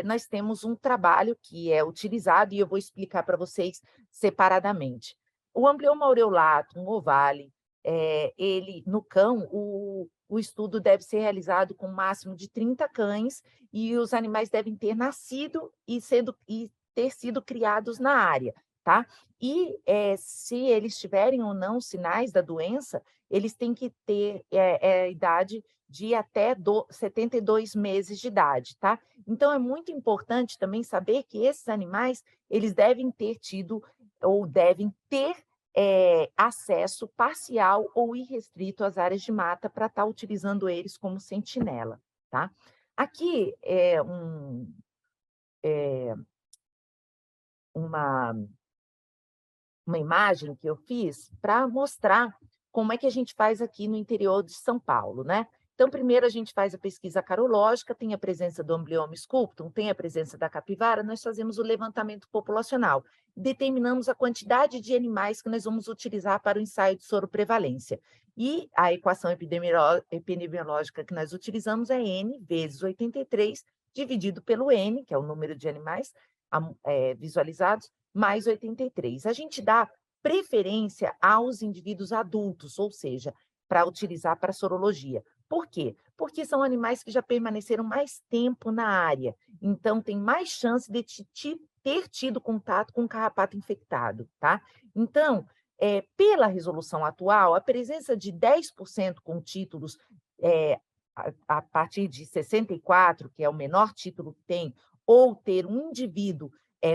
nós temos um trabalho que é utilizado, e eu vou explicar para vocês separadamente. O Amblyomma aureolatum ovale, ele, no cão, o estudo deve ser realizado com um máximo de 30 cães, e os animais devem ter nascido e ter sido criados na área, tá? E se eles tiverem ou não sinais da doença, eles têm que ter idade de até 72 meses de idade, tá? Então, é muito importante também saber que esses animais, eles devem ter tido ou devem ter acesso parcial ou irrestrito às áreas de mata para estar utilizando eles como sentinela, tá? Aqui é uma imagem que eu fiz para mostrar como é que a gente faz aqui no interior de São Paulo, né? Então, primeiro a gente faz a pesquisa carológica, tem a presença do Amblyomma sculptum, tem a presença da capivara, nós fazemos o levantamento populacional, determinamos a quantidade de animais que nós vamos utilizar para o ensaio de soroprevalência. E a equação epidemiológica que nós utilizamos é N vezes 83, dividido pelo N, que é o número de animais visualizados, mais 83. A gente dá preferência aos indivíduos adultos, ou seja, para utilizar para sorologia. Por quê? Porque são animais que já permaneceram mais tempo na área, então tem mais chance de ter tido contato com carrapato infectado, tá? Então, pela resolução atual, a presença de 10% com títulos a partir de 64, que é o menor título que tem, ou ter um indivíduo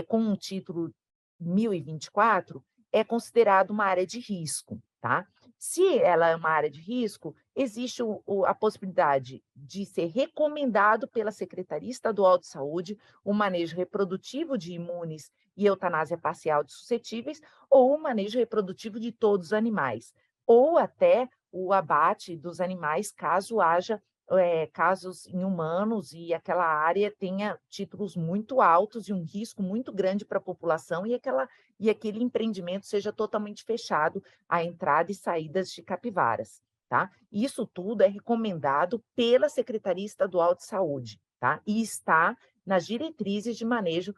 com um título 1024, é considerado uma área de risco, tá? Se ela é uma área de risco, existe a possibilidade de ser recomendado pela Secretaria Estadual de Saúde o manejo reprodutivo de imunes e eutanásia parcial de suscetíveis, ou o manejo reprodutivo de todos os animais, ou até o abate dos animais caso haja casos em humanos e aquela área tenha títulos muito altos e um risco muito grande para a população, e aquele empreendimento seja totalmente fechado à entrada e saídas de capivaras, tá? Isso tudo é recomendado pela Secretaria Estadual de Saúde, tá? E está nas diretrizes de manejo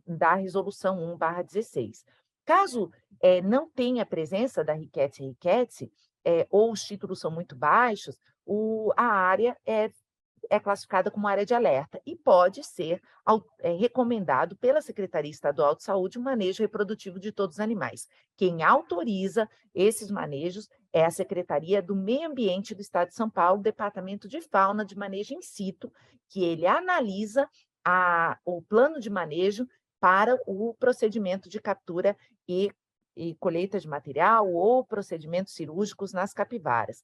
da Resolução 1/16. Caso não tenha presença da Rickettsia rickettsii, ou os títulos são muito baixos, a área é classificada como área de alerta e pode ser recomendado pela Secretaria Estadual de Saúde o manejo reprodutivo de todos os animais. Quem autoriza esses manejos é a Secretaria do Meio Ambiente do Estado de São Paulo, Departamento de Fauna de Manejo in situ, que ele analisa o plano de manejo para o procedimento de captura e colheita de material ou procedimentos cirúrgicos nas capivaras.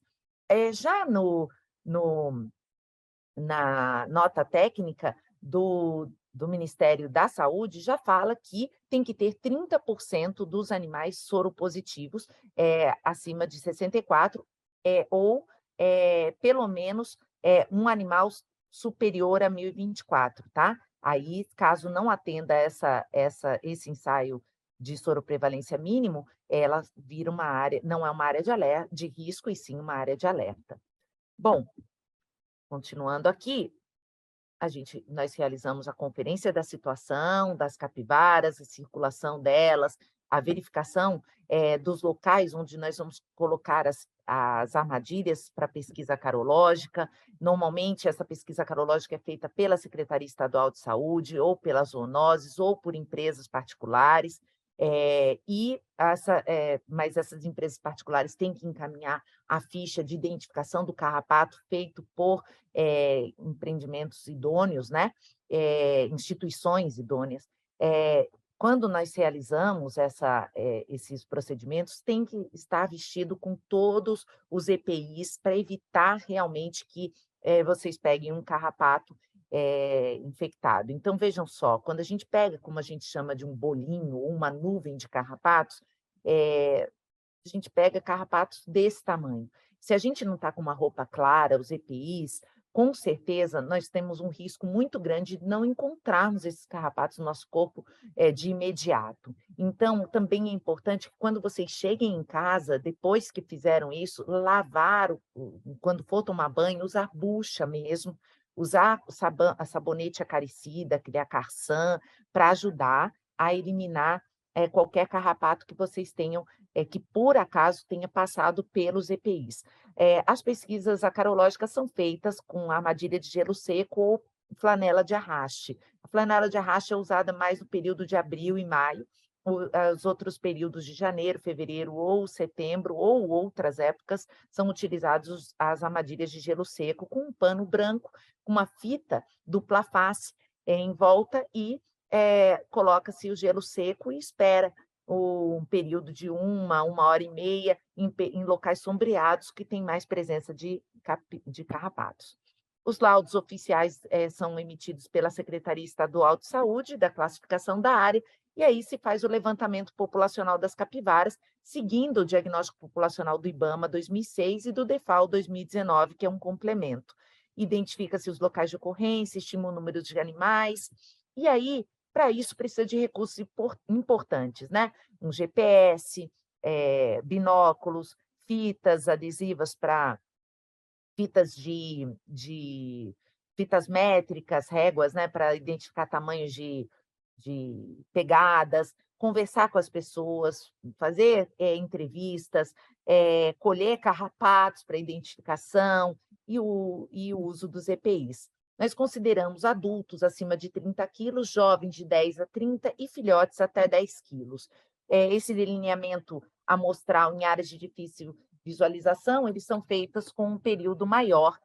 Já na nota técnica do Ministério da Saúde, já fala que tem que ter 30% dos animais soropositivos acima de 64, ou pelo menos um animal superior a 1024, tá? Aí, caso não atenda esse ensaio de soroprevalência mínimo, ela vira uma área, não é uma área de risco, e sim uma área de alerta. Bom, continuando aqui, nós realizamos a conferência da situação das capivaras, a circulação delas, a verificação dos locais onde nós vamos colocar as armadilhas para pesquisa carológica. Normalmente, essa pesquisa carológica é feita pela Secretaria Estadual de Saúde, ou pelas zoonoses, ou por empresas particulares. Mas essas empresas particulares têm que encaminhar a ficha de identificação do carrapato feito por empreendimentos idôneos, né? Instituições idôneas. Quando nós realizamos esses procedimentos, tem que estar vestido com todos os EPIs para evitar realmente que vocês peguem um carrapato infectado. Então, vejam só, quando a gente pega, como a gente chama de um bolinho ou uma nuvem de carrapatos, a gente pega carrapatos desse tamanho. Se a gente não está com uma roupa clara, os EPIs, com certeza nós temos um risco muito grande de não encontrarmos esses carrapatos no nosso corpo de imediato. Então, também é importante que quando vocês cheguem em casa, depois que fizeram isso, lavar, quando for tomar banho, usar bucha mesmo, usar a sabonete acaricida, aquele Acarsan, para ajudar a eliminar qualquer carrapato que vocês tenham, que por acaso tenha passado pelos EPIs. As pesquisas acarológicas são feitas com armadilha de gelo seco ou flanela de arraste. A flanela de arraste é usada mais no período de abril e maio. Os outros períodos de janeiro, fevereiro ou setembro, ou outras épocas, são utilizados as armadilhas de gelo seco com um pano branco, com uma fita dupla face em volta, e coloca-se o gelo seco e espera um período de uma hora e meia em locais sombreados que tem mais presença de carrapatos. Os laudos oficiais são emitidos pela Secretaria Estadual de Saúde, da classificação da área, e aí se faz o levantamento populacional das capivaras, seguindo o diagnóstico populacional do IBAMA 2006 e do DEFAL 2019, que é um complemento. Identifica-se os locais de ocorrência, estima o número de animais, e aí, para isso, precisa de recursos importantes, né? Um GPS, binóculos, fitas adesivas para fitas fitas métricas, réguas, né, para identificar tamanhos de pegadas, conversar com as pessoas, fazer entrevistas, colher carrapatos para identificação e o uso dos EPIs. Nós consideramos adultos acima de 30 quilos, jovens de 10 a 30 e filhotes até 10 quilos. Esse delineamento amostral em áreas de difícil visualização, eles são feitos com um período maior,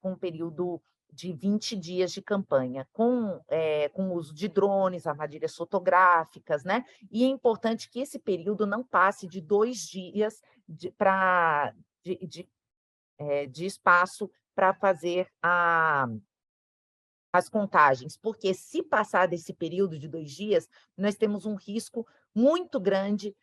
com um período de 20 dias de campanha, com o uso de drones, armadilhas fotográficas, né? E é importante que esse período não passe de 2 dias de espaço para fazer as contagens, porque se passar desse período de 2 dias, nós temos um risco muito grande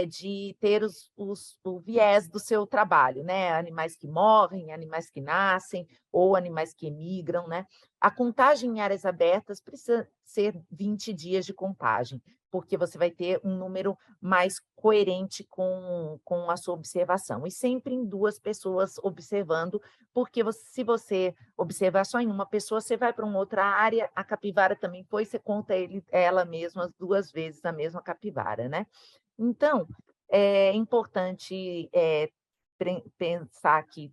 de ter o viés do seu trabalho, né? Animais que morrem, animais que nascem, ou animais que emigram, né? A contagem em áreas abertas precisa ser 20 dias de contagem, porque você vai ter um número mais coerente com a sua observação. E sempre em 2 pessoas observando, porque se você observar só em uma pessoa, você vai para uma outra área, a capivara também foi, você conta ela mesma as 2 vezes a mesma capivara, né? Então, é importante pensar aqui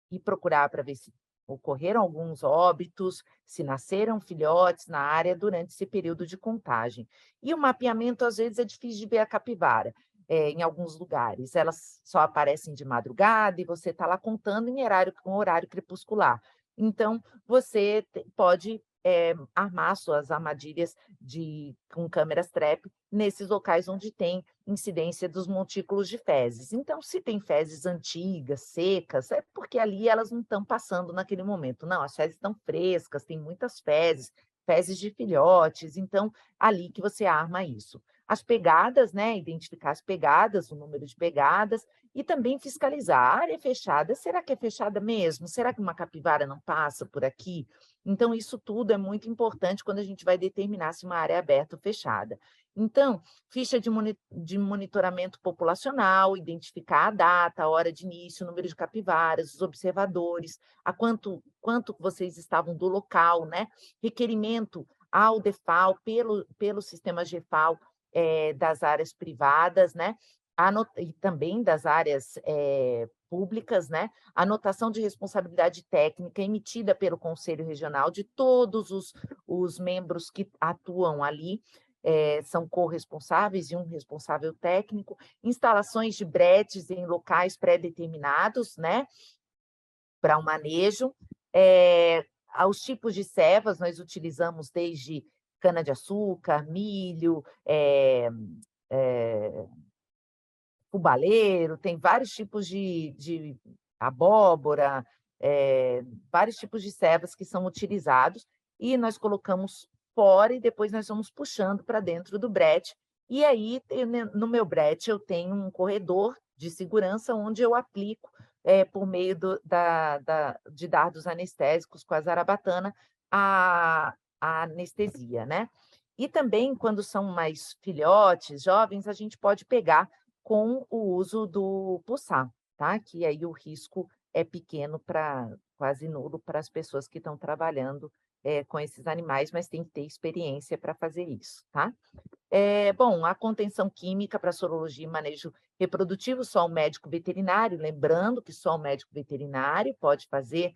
e procurar para ver se ocorreram alguns óbitos, se nasceram filhotes na área durante esse período de contagem. E o mapeamento, às vezes, é difícil de ver a capivara, em alguns lugares. Elas só aparecem de madrugada e você está lá contando em horário crepuscular. Então, você pode armar suas armadilhas com câmeras trap nesses locais onde tem incidência dos montículos de fezes. Então, se tem fezes antigas, secas, é porque ali elas não estão passando naquele momento. Não, as fezes estão frescas, tem muitas fezes, fezes de filhotes, então ali que você arma isso. As pegadas, né? Identificar as pegadas, o número de pegadas, e também fiscalizar. A área fechada, será que é fechada mesmo? Será que uma capivara não passa por aqui? Então, isso tudo é muito importante quando a gente vai determinar se uma área é aberta ou fechada. Então, ficha de monitoramento populacional, identificar a data, a hora de início, o número de capivaras, os observadores, a quanto vocês estavam do local, né? Requerimento ao DEFAL, pelo sistema GEFAL, das áreas privadas, né? E também das áreas públicas, né? Anotação de responsabilidade técnica emitida pelo Conselho Regional de todos os membros que atuam ali, são corresponsáveis e um responsável técnico, instalações de bretes em locais pré-determinados, né? Para o manejo. Aos tipos de cevas, nós utilizamos desde cana-de-açúcar, milho, fubaleiro, tem vários tipos de abóbora, vários tipos de cevas que são utilizados, e nós colocamos fora e depois nós vamos puxando para dentro do brete. E aí, no meu brete, eu tenho um corredor de segurança onde eu aplico, por meio de dardos anestésicos com a zarabatana, a anestesia, né? E também, quando são mais filhotes, jovens, a gente pode pegar com o uso do pulsar, tá? Que aí o risco é pequeno, para quase nulo, para as pessoas que estão trabalhando com esses animais, mas tem que ter experiência para fazer isso, tá? Bom, a contenção química para sorologia e manejo reprodutivo, só o médico veterinário, lembrando que só o médico veterinário pode fazer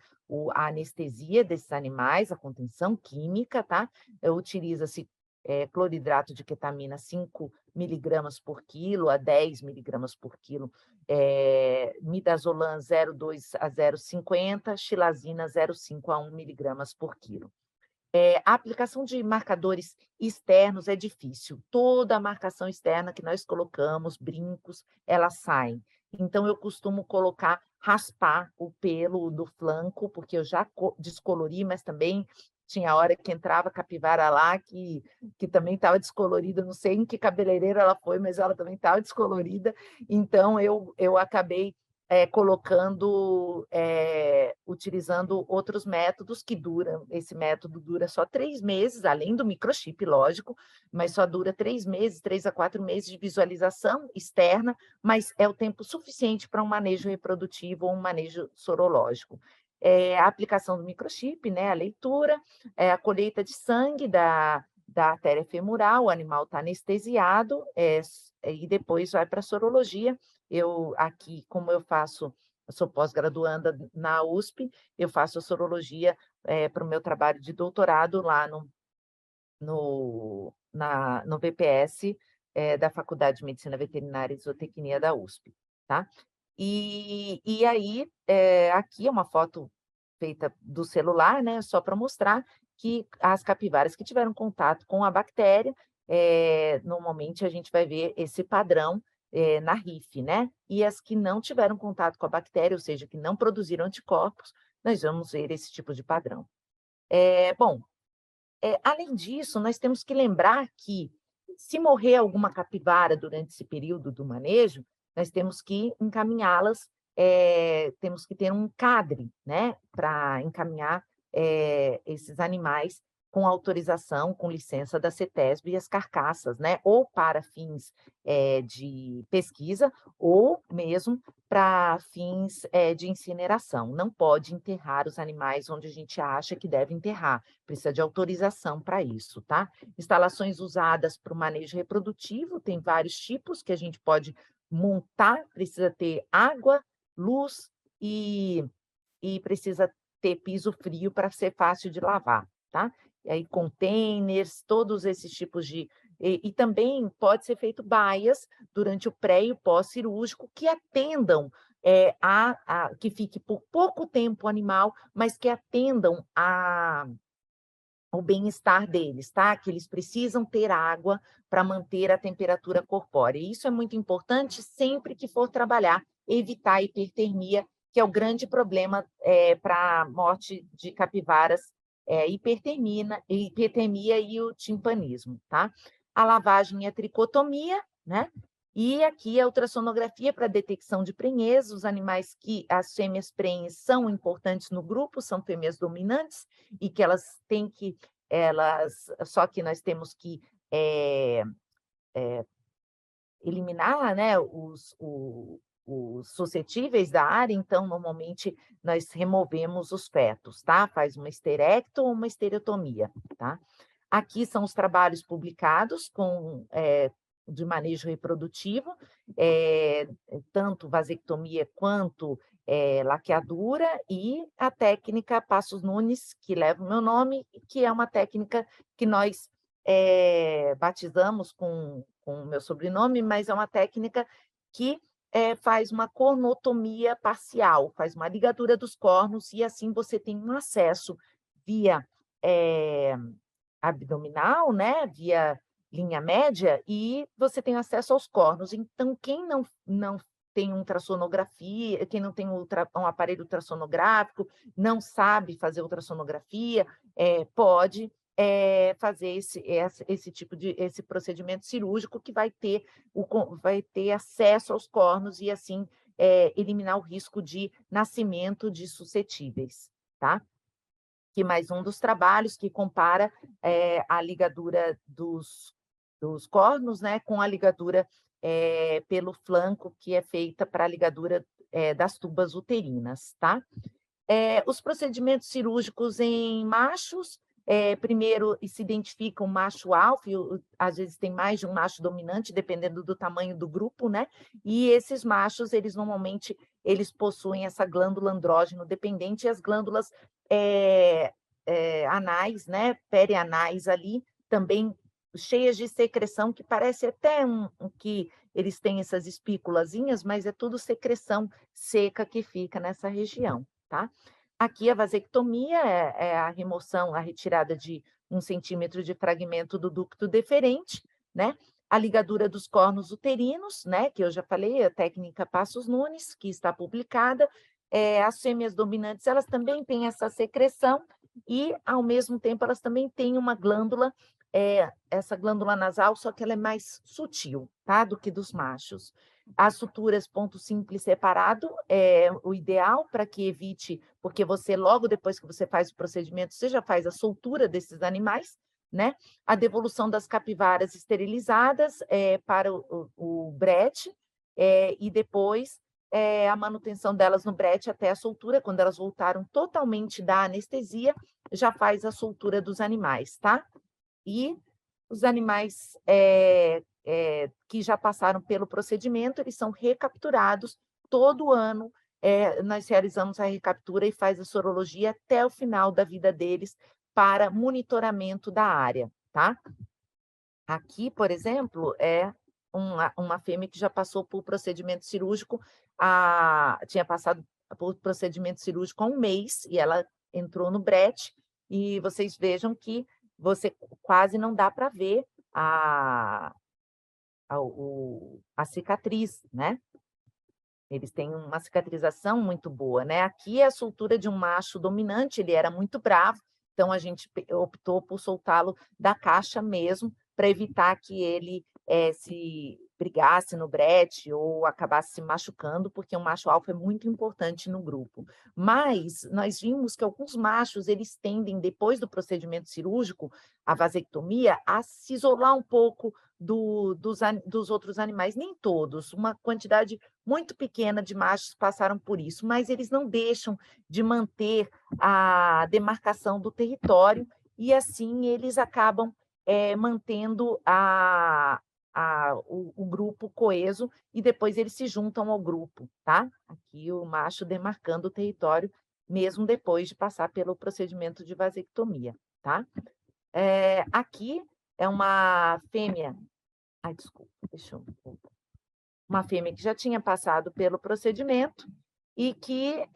a anestesia desses animais, a contenção química, tá? Utiliza-se cloridrato de ketamina 5 miligramas por quilo a 10 miligramas por quilo, midazolam 0,2 a 0,50, xilazina 0,5 a 1 miligramas por quilo. A aplicação de marcadores externos é difícil. Toda a marcação externa que nós colocamos, brincos, elas saem. Então, eu costumo raspar o pelo do flanco, porque eu já descolori, mas também tinha hora que entrava capivara lá, que também estava descolorida, não sei em que cabeleireiro ela foi, mas ela também estava descolorida. Então, eu acabei utilizando outros métodos que duram. Esse método dura só 3 meses, além do microchip, lógico, mas só dura 3 meses, 3 a 4 meses de visualização externa, mas é o tempo suficiente para um manejo reprodutivo ou um manejo sorológico. A aplicação do microchip, né, a leitura, a colheita de sangue da artéria femoral, o animal está anestesiado, e depois vai para a sorologia. Eu aqui, como eu sou pós-graduanda na USP, eu faço a sorologia para o meu trabalho de doutorado lá no VPS da Faculdade de Medicina Veterinária e Zootecnia da USP, tá? E aí, aqui é uma foto feita do celular, né, só para mostrar que as capivaras que tiveram contato com a bactéria, normalmente a gente vai ver esse padrão na RIF, né? E as que não tiveram contato com a bactéria, ou seja, que não produziram anticorpos, nós vamos ver esse tipo de padrão. Bom, além disso, nós temos que lembrar que, se morrer alguma capivara durante esse período do manejo, nós temos que encaminhá-las, temos que ter um cadre, né, para encaminhar esses animais com autorização, com licença da CETESB e as carcaças, né, ou para fins de pesquisa, ou mesmo para fins de incineração. Não pode enterrar os animais onde a gente acha que deve enterrar, precisa de autorização para isso, tá? Instalações usadas para o manejo reprodutivo, tem vários tipos que a gente pode montar, precisa ter água, luz e precisa ter piso frio para ser fácil de lavar, tá? E aí containers, todos esses tipos de e também pode ser feito baias durante o pré e o pós-cirúrgico que atendam, que fique por pouco tempo o animal, mas que atendam a o bem-estar deles, tá? Que eles precisam ter água para manter a temperatura corpórea. E isso é muito importante sempre que for trabalhar, evitar a hipertermia, que é o grande problema para a morte de capivaras, hipertermia e o timpanismo, tá? A lavagem e a tricotomia, né? E aqui a ultrassonografia para detecção de prenhez, os animais que as fêmeas prenhes são importantes no grupo, são fêmeas dominantes, e que elas têm que só que nós temos que eliminar, né, os suscetíveis da área, então normalmente nós removemos os fetos, tá? Faz uma esterecto ou uma estereotomia, tá? Aqui são os trabalhos publicados de manejo reprodutivo, tanto vasectomia quanto laqueadura, e a técnica Passos Nunes, que leva o meu nome, que é uma técnica que nós batizamos com o meu sobrenome, mas é uma técnica que faz uma cornotomia parcial, faz uma ligadura dos cornos, e assim você tem um acesso via abdominal, né, via linha média, e você tem acesso aos cornos. Então, quem não tem ultrassonografia, quem não tem um aparelho ultrassonográfico, não sabe fazer ultrassonografia, pode fazer esse procedimento cirúrgico que vai ter acesso aos cornos e, assim, eliminar o risco de nascimento de suscetíveis, tá? Que mais um dos trabalhos que compara a ligadura dos cornos, né, com a ligadura pelo flanco, que é feita para a ligadura das tubas uterinas, tá? Os procedimentos cirúrgicos em machos, primeiro se identifica um macho alfa, e às vezes tem mais de um macho dominante, dependendo do tamanho do grupo, né? E esses machos, eles normalmente possuem essa glândula andrógeno dependente, e as glândulas anais, né, perianais ali, também cheias de secreção, que parece até que eles têm essas espículazinhas, mas é tudo secreção seca que fica nessa região, tá? Aqui a vasectomia é a remoção, a retirada de 1 centímetro de fragmento do ducto deferente, né? A ligadura dos cornos uterinos, né? Que eu já falei, a técnica Passos Nunes, que está publicada. As fêmeas dominantes, elas também têm essa secreção e, ao mesmo tempo, elas também têm uma glândula, essa glândula nasal, só que ela é mais sutil, tá? Do que dos machos. As suturas ponto simples separado é o ideal para que evite, porque você, logo depois que você faz o procedimento, você já faz a soltura desses animais, né? A devolução das capivaras esterilizadas para o brete, e depois a manutenção delas no brete até a soltura. Quando elas voltaram totalmente da anestesia, já faz a soltura dos animais, tá? E os animais que já passaram pelo procedimento, eles são recapturados todo ano. Nós realizamos a recaptura e faz a sorologia até o final da vida deles para monitoramento da área, tá? Aqui, por exemplo, é uma fêmea que já passou por procedimento cirúrgico, tinha passado por procedimento cirúrgico há 1 mês, e ela entrou no brete, e vocês vejam que você quase não dá para ver a cicatriz, né? Eles têm uma cicatrização muito boa, né? Aqui é a soltura de um macho dominante, ele era muito bravo, então a gente optou por soltá-lo da caixa mesmo, para evitar que ele se brigasse no brete ou acabasse se machucando, porque um macho alfa é muito importante no grupo. Mas nós vimos que alguns machos, eles tendem, depois do procedimento cirúrgico, a vasectomia, a se isolar um pouco dos outros animais. Nem todos, uma quantidade muito pequena de machos passaram por isso, mas eles não deixam de manter a demarcação do território, e assim eles acabam mantendo o grupo coeso, e depois eles se juntam ao grupo, tá? Aqui o macho demarcando o território mesmo depois de passar pelo procedimento de vasectomia, tá? Aqui é uma fêmea, ai, desculpa, deixa eu voltar. Uma fêmea que já tinha passado pelo procedimento e que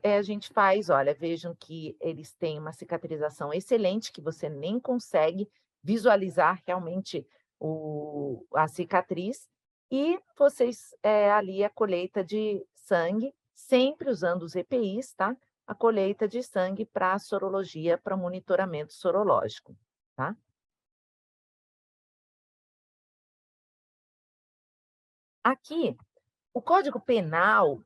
a gente faz, olha, vejam que eles têm uma cicatrização excelente, que você nem consegue visualizar realmente a cicatriz, e vocês, ali a colheita de sangue, sempre usando os EPIs, tá? A colheita de sangue para sorologia, para monitoramento sorológico, tá? Aqui, o Código Penal,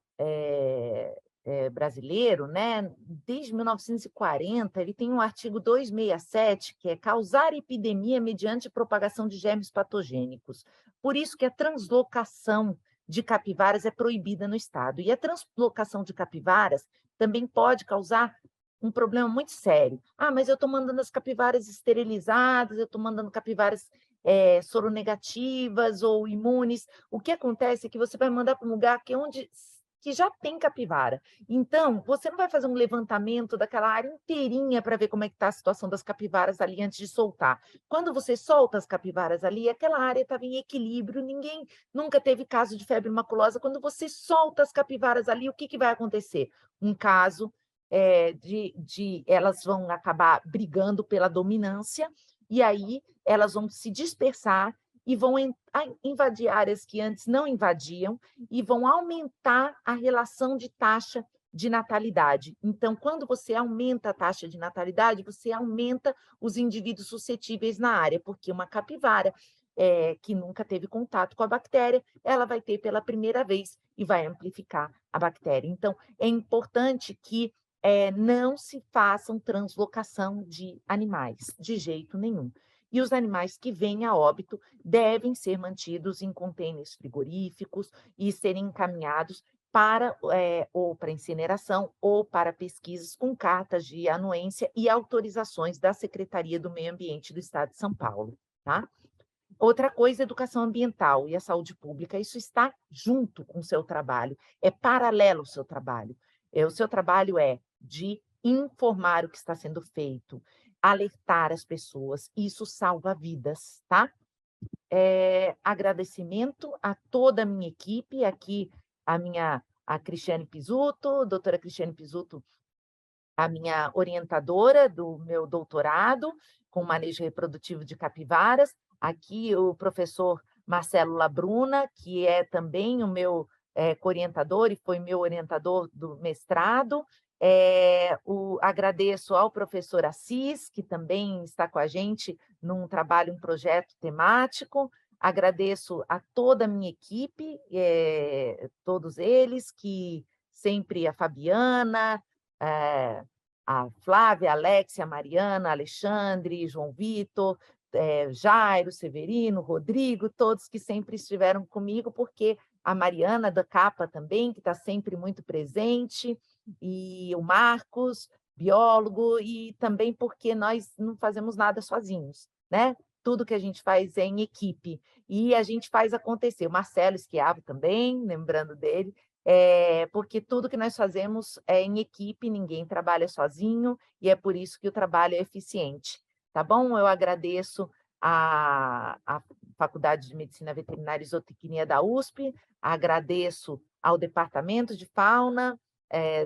brasileiro, né, desde 1940, ele tem um artigo 267, que é causar epidemia mediante propagação de germes patogênicos. Por isso que a translocação de capivaras é proibida no estado. E a translocação de capivaras também pode causar um problema muito sério. Ah, mas eu estou mandando as capivaras esterilizadas, eu estou mandando capivaras soronegativas ou imunes. O que acontece é que você vai mandar para um lugar que já tem capivara. Então, você não vai fazer um levantamento daquela área inteirinha para ver como é que está a situação das capivaras ali antes de soltar. Quando você solta as capivaras ali, aquela área estava em equilíbrio, ninguém nunca teve caso de febre maculosa. Quando você solta as capivaras ali, o que, que vai acontecer? Um caso elas vão acabar brigando pela dominância, e aí elas vão se dispersar e vão invadir áreas que antes não invadiam e vão aumentar a relação de taxa de natalidade. Então, quando você aumenta a taxa de natalidade, você aumenta os indivíduos suscetíveis na área, porque uma capivara que nunca teve contato com a bactéria, ela vai ter pela primeira vez e vai amplificar a bactéria. Então, é importante que não se façam translocação de animais, de jeito nenhum. E os animais que vêm a óbito devem ser mantidos em contêineres frigoríficos e serem encaminhados para ou para incineração ou para pesquisas com cartas de anuência e autorizações da Secretaria do Meio Ambiente do Estado de São Paulo, tá? Outra coisa, educação ambiental e a saúde pública, isso está junto com o seu trabalho, é paralelo ao seu trabalho. O seu trabalho é de informar o que está sendo feito, alertar as pessoas, isso salva vidas, tá? Agradecimento a toda a minha equipe, aqui a Cristiane Pisuto, doutora Cristiane Pisuto, a minha orientadora do meu doutorado com manejo reprodutivo de capivaras, aqui o professor Marcelo Labruna, que é também o meu co-orientador e foi meu orientador do mestrado. Agradeço ao professor Assis, que também está com a gente num trabalho, um projeto temático. Agradeço a toda a minha equipe, todos eles, que sempre a Fabiana, eh, a Flávia, a Alexia, a Mariana, Alexandre, João Vitor, Jairo, Severino, Rodrigo, todos que sempre estiveram comigo, porque a Mariana da Capa também, que está sempre muito presente, e o Marcos, biólogo, e também porque nós não fazemos nada sozinhos, né? Tudo que a gente faz é em equipe, e a gente faz acontecer. O Marcelo Schiavo também, lembrando dele, porque tudo que nós fazemos é em equipe, ninguém trabalha sozinho, e é por isso que o trabalho é eficiente, tá bom? Eu agradeço a Faculdade de Medicina Veterinária e Zootecnia da USP, agradeço ao Departamento de Fauna,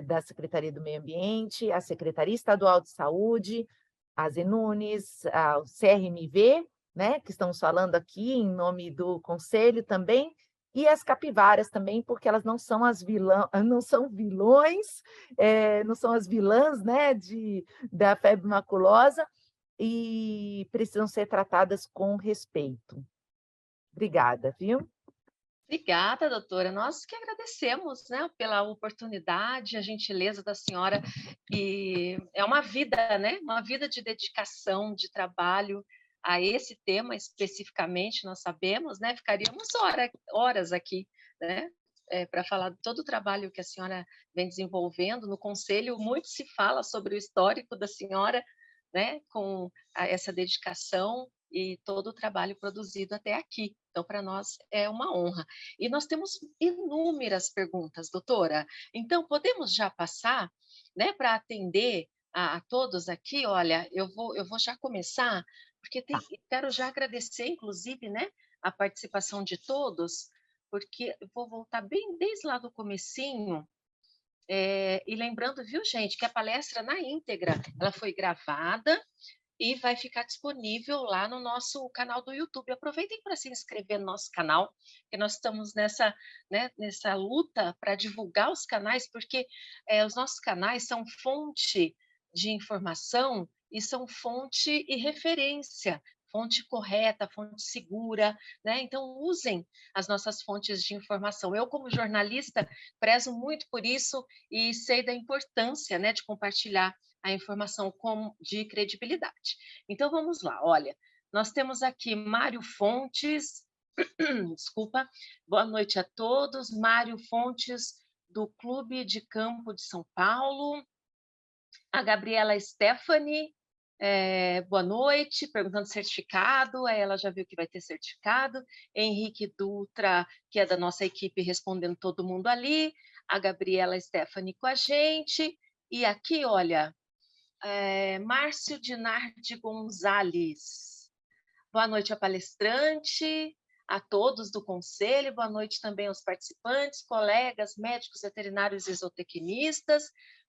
da Secretaria do Meio Ambiente, a Secretaria Estadual de Saúde, a Zenunes, ao CRMV, né, que estamos falando aqui em nome do Conselho também, e as capivaras também, porque elas não são não são vilões, não são as vilãs, né, da febre maculosa, e precisam ser tratadas com respeito. Obrigada, viu? Obrigada, doutora. Nós que agradecemos, né, pela oportunidade, a gentileza da senhora. E é uma vida, né, uma vida de dedicação, de trabalho a esse tema especificamente, nós sabemos, né, ficaríamos horas aqui, né, para falar de todo o trabalho que a senhora vem desenvolvendo. No conselho, muito se fala sobre o histórico da senhora, né, com essa dedicação e todo o trabalho produzido até aqui. Então, para nós é uma honra. E nós temos inúmeras perguntas, doutora. Então, podemos já passar, né, para atender a todos aqui? Olha, eu vou já começar, porque Tá. quero já agradecer, inclusive, né, a participação de todos, porque eu vou voltar bem desde lá do comecinho, e lembrando, viu, gente, que a palestra na íntegra, ela foi gravada e vai ficar disponível lá no nosso canal do YouTube. Aproveitem para se inscrever no nosso canal, que nós estamos nessa, né, nessa luta para divulgar os canais, porque os nossos canais são fonte de informação e são fonte e referência, fonte correta, fonte segura, né? Então, usem as nossas fontes de informação. Eu, como jornalista, prezo muito por isso e sei da importância, né, de compartilhar a informação de credibilidade. Então, vamos lá. Olha, nós temos aqui Mário Fontes, desculpa, boa noite a todos. Mário Fontes, do Clube de Campo de São Paulo. A Gabriela Stephanie, boa noite, perguntando certificado, ela já viu que vai ter certificado. Henrique Dutra, que é da nossa equipe, respondendo todo mundo ali. A Gabriela Stephanie com a gente. E aqui, olha, Márcio Dinardi Gonzalez. Boa noite a palestrante, a todos do conselho, boa noite também aos participantes, colegas, médicos, veterinários e zootecnistas.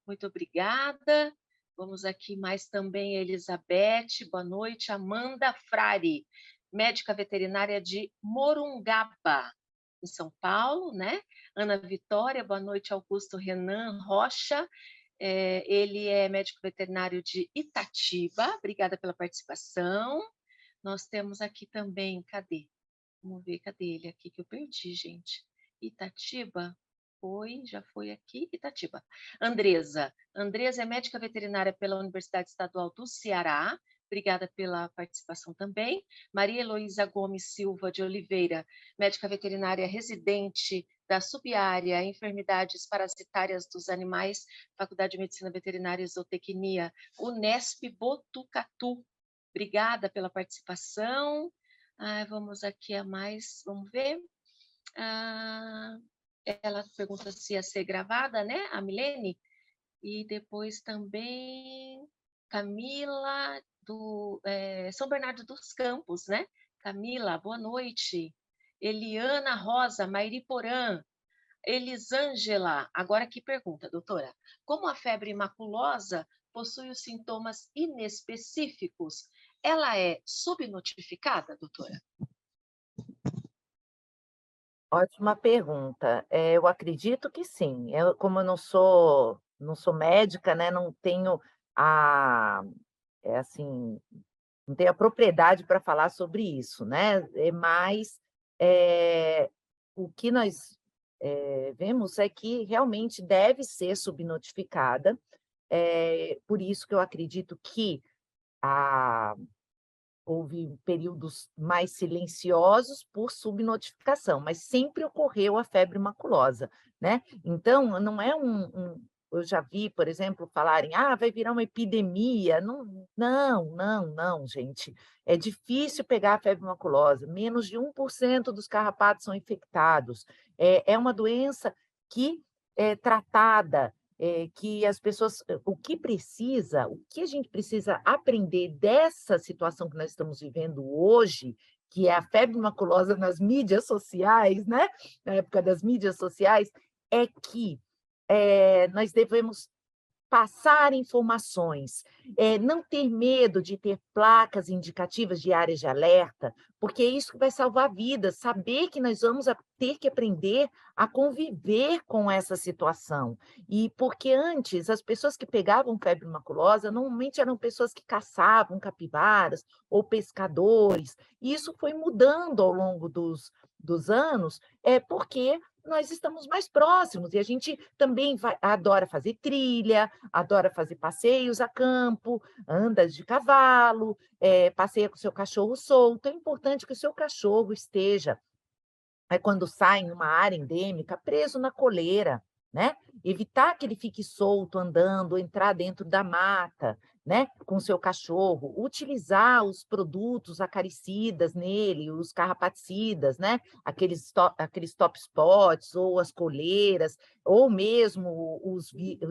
Muito obrigada. Vamos aqui mais também Elizabeth, boa noite. Amanda Frari, médica veterinária de Morungaba, em São Paulo, né? Ana Vitória, boa noite. Augusto Renan Rocha, ele é médico veterinário de Itatiba, obrigada pela participação. Nós temos aqui também, cadê? Vamos ver, cadê ele aqui que eu perdi, gente? Itatiba, já foi aqui, Itatiba. Andresa é médica veterinária pela Universidade Estadual do Ceará, obrigada pela participação também. Maria Heloísa Gomes Silva de Oliveira, médica veterinária residente da subárea Enfermidades Parasitárias dos Animais, Faculdade de Medicina Veterinária e Zootecnia, Unesp Botucatu. Obrigada pela participação. Vamos aqui a mais, vamos ver. Ela pergunta se ia ser gravada, né, a Milene? E depois também Camila, do São Bernardo dos Campos, né? Camila, boa noite. Eliana Rosa, Mairiporã. Elisângela, agora que pergunta, doutora. Como a febre maculosa possui os sintomas inespecíficos, ela é subnotificada, doutora? Ótima pergunta. Eu acredito que sim. Como eu não sou médica, né, não tenho a assim, não tenho a propriedade para falar sobre isso, né, mas, o que nós, vemos é que realmente deve ser subnotificada, por isso que eu acredito que a houve períodos mais silenciosos por subnotificação, mas sempre ocorreu a febre maculosa, né. Então, não é eu já vi, por exemplo, falarem: "Ah, vai virar uma epidemia", não, gente. É difícil pegar a febre maculosa, menos de 1% dos carrapatos são infectados. É uma doença que é tratada, que as pessoas o que a gente precisa aprender dessa situação que nós estamos vivendo hoje, que é a febre maculosa nas mídias sociais, né, na época das mídias sociais, é que, nós devemos passar informações, não ter medo de ter placas indicativas de áreas de alerta, porque é isso que vai salvar vidas, saber que nós vamos ter que aprender a conviver com essa situação. E porque antes, as pessoas que pegavam febre maculosa, normalmente eram pessoas que caçavam capivaras ou pescadores, e isso foi mudando ao longo dos anos, porque nós estamos mais próximos e a gente também adora fazer trilha, adora fazer passeios a campo, anda de cavalo, passeia com o seu cachorro solto. É importante que o seu cachorro esteja, quando sai em uma área endêmica, preso na coleira, né? Evitar que ele fique solto andando, entrar dentro da mata. né, com o seu cachorro, utilizar os produtos acaricidas nele, os carrapaticidas, né, aqueles top spots, ou as coleiras, ou mesmo o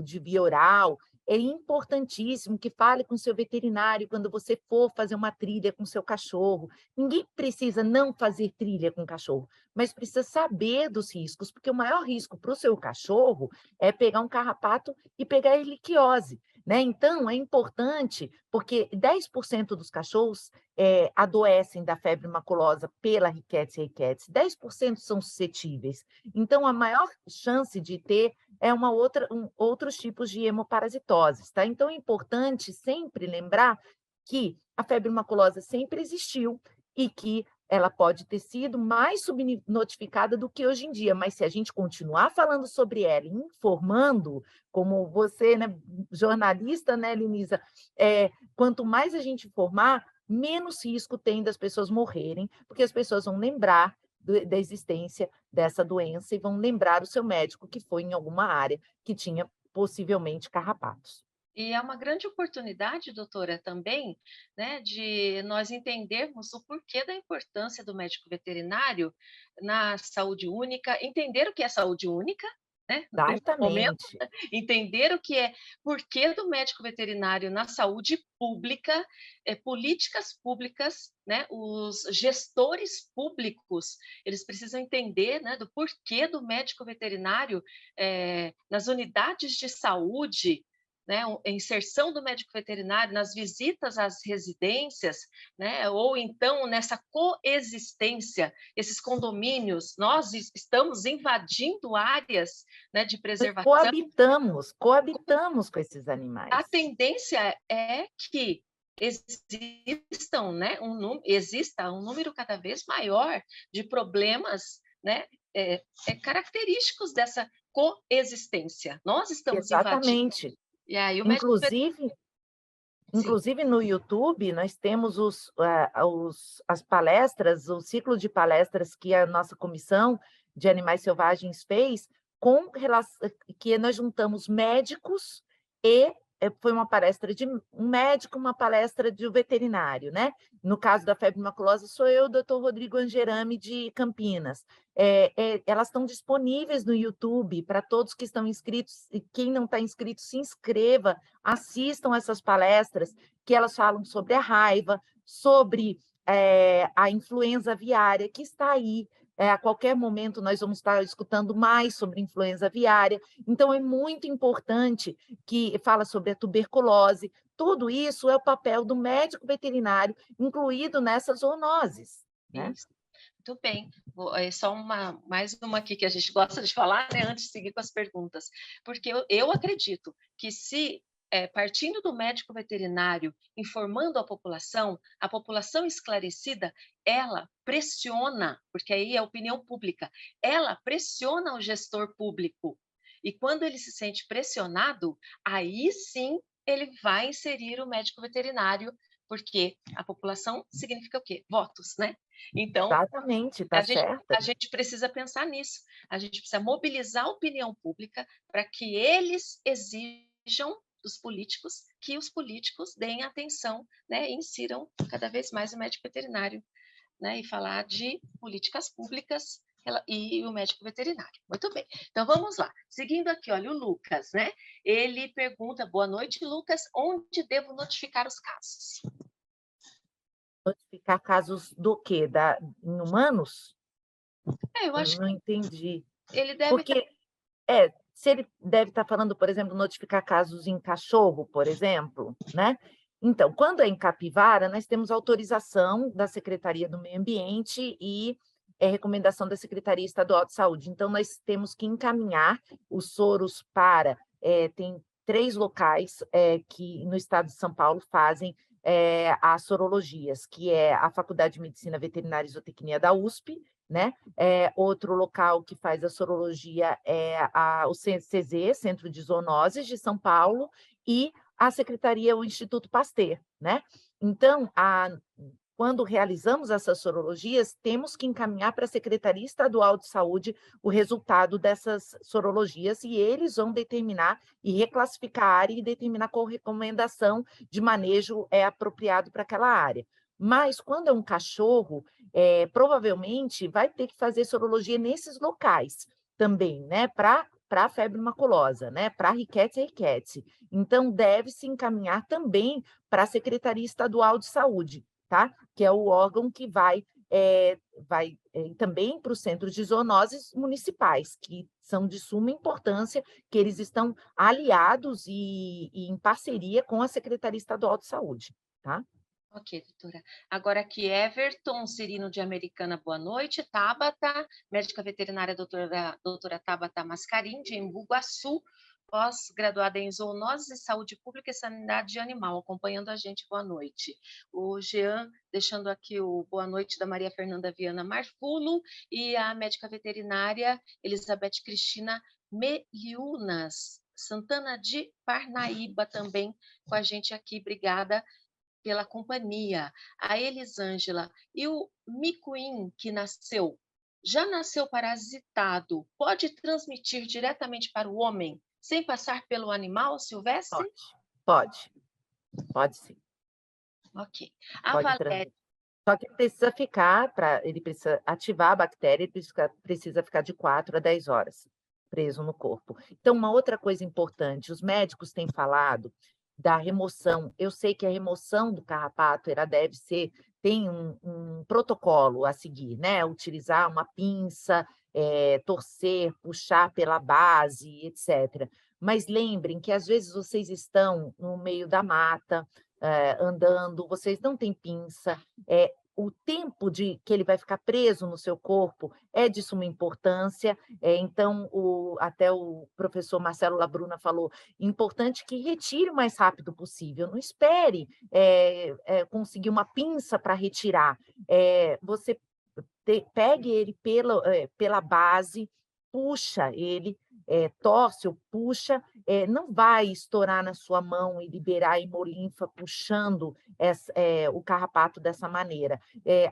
de via oral. É importantíssimo que fale com o seu veterinário quando você for fazer uma trilha com o seu cachorro. Ninguém precisa não fazer trilha com o cachorro, mas precisa saber dos riscos, porque o maior risco para o seu cachorro é pegar um carrapato e pegar erliquiose, né? Então, é importante, porque 10% dos cachorros adoecem da febre maculosa pela Rickettsia ricketts, 10% são suscetíveis. Então, a maior chance de ter é outros tipos de hemoparasitoses, tá? Então, é importante sempre lembrar que a febre maculosa sempre existiu e que ela pode ter sido mais subnotificada do que hoje em dia, mas se a gente continuar falando sobre ela, informando, como você, né, jornalista, né, Lenisa, quanto mais a gente informar, menos risco tem das pessoas morrerem, porque as pessoas vão lembrar da existência dessa doença e vão lembrar o seu médico que foi em alguma área que tinha possivelmente carrapatos. E é uma grande oportunidade, doutora, também, né, de nós entendermos o porquê da importância do médico veterinário na saúde única, entender o que é saúde única, né, no primeiro momento, Exatamente. entender o que é porquê do médico veterinário na saúde pública, políticas públicas, né, os gestores públicos, eles precisam entender, né, do porquê do médico veterinário nas unidades de saúde, né, a inserção do médico veterinário nas visitas às residências, né, ou então nessa coexistência, esses condomínios, nós estamos invadindo áreas, né, de Nós preservação. coabitamos com esses A animais. tendência é que existam, né, exista um número cada vez maior de problemas, né, característicos dessa coexistência. Nós estamos invadindo. Exatamente. E aí o médico Inclusive sim. inclusive no YouTube, nós temos as palestras, o ciclo de palestras que a nossa comissão de animais selvagens fez, que nós juntamos médicos e foi uma palestra de um médico, uma palestra de um veterinário, né? No caso da febre maculosa, sou eu, o doutor Rodrigo Angerami, de Campinas. Elas estão disponíveis no YouTube para todos que estão inscritos, e quem não está inscrito, se inscreva, assistam essas palestras, que elas falam sobre a raiva, sobre a influenza aviária, que está aí. A qualquer momento nós vamos estar escutando mais sobre influenza aviária. Então, é muito importante que fala sobre a tuberculose. Tudo isso é o papel do médico veterinário incluído nessas zoonoses, né? Isso. Muito bem. Só mais uma aqui que a gente gosta de falar, né, antes de seguir com as perguntas. Porque eu acredito que se, partindo do médico veterinário, informando a população esclarecida, ela pressiona, porque aí é a opinião pública, ela pressiona o gestor público. E quando ele se sente pressionado, aí sim ele vai inserir o médico veterinário, porque a população significa o quê? Votos, né? Então, Exatamente, está a gente, certa. a gente precisa pensar nisso. A gente precisa mobilizar a opinião pública para que eles exijam dos políticos que os políticos deem atenção, né, e insiram cada vez mais o médico veterinário, né, e falar de políticas públicas e o médico veterinário. Muito bem. Então vamos lá. Seguindo aqui, olha, o Lucas, né? Ele pergunta: boa noite, Lucas, onde devo notificar os casos? Notificar casos do quê? Em humanos? Eu Eu acho não que entendi. ele deve estar. Porque, se ele deve estar falando, por exemplo, notificar casos em cachorro, por exemplo, né? Então, quando é em capivara, nós temos autorização da Secretaria do Meio Ambiente e recomendação da Secretaria Estadual de Saúde. Então, nós temos que encaminhar os soros tem 3 locais que no estado de São Paulo fazem as sorologias, que é a Faculdade de Medicina Veterinária e Zootecnia da USP, né? Outro local que faz a sorologia é o CZ, Centro de Zoonoses de São Paulo, e a Secretaria, o Instituto Pasteur, né? Então, quando realizamos essas sorologias, temos que encaminhar para a Secretaria Estadual de Saúde o resultado dessas sorologias e eles vão determinar e reclassificar a área e determinar qual recomendação de manejo é apropriado para aquela área. Mas quando é um cachorro, provavelmente vai ter que fazer sorologia nesses locais também, né, para a febre maculosa, né, para Rickettsia rickettsii. Então, deve-se encaminhar também para a Secretaria Estadual de Saúde, tá? Que é o órgão que vai também para os centros de zoonoses municipais, que são de suma importância, que eles estão aliados e em parceria com a Secretaria Estadual de Saúde, tá? Ok, doutora. Agora aqui, Everton Cirino de Americana, boa noite. Tabata, médica veterinária doutora Tabata Mascarim, de Embu Guaçu, pós-graduada em zoonoses e saúde pública e sanidade animal, acompanhando a gente, boa noite. O Jean, deixando aqui o boa noite da Maria Fernanda Viana Marfulo e a médica veterinária Elizabeth Cristina Meliunas, Santana de Parnaíba, também com a gente aqui, obrigada pela companhia, a Elisângela. E o micuim que nasceu, já nasceu parasitado, pode transmitir diretamente para o homem, sem passar pelo animal silvestre? Pode sim. Ok. A Pode Valéria, transmitir. Só que ele precisa ativar a bactéria, ele precisa ficar de 4 a 10 horas preso no corpo. Então, uma outra coisa importante, os médicos têm falado da remoção. Eu sei que a remoção do carrapato, ela tem um protocolo a seguir, né? Utilizar uma pinça, torcer, puxar pela base, etc. Mas lembrem que às vezes vocês estão no meio da mata, andando, vocês não têm pinça, o tempo que ele vai ficar preso no seu corpo é de suma importância. Então, até o professor Marcelo Labruna falou, importante que retire o mais rápido possível, não espere conseguir uma pinça para retirar. Você pegue ele pela base, puxa ele, torce ou puxa, não vai estourar na sua mão e liberar a hemolinfa puxando o carrapato dessa maneira.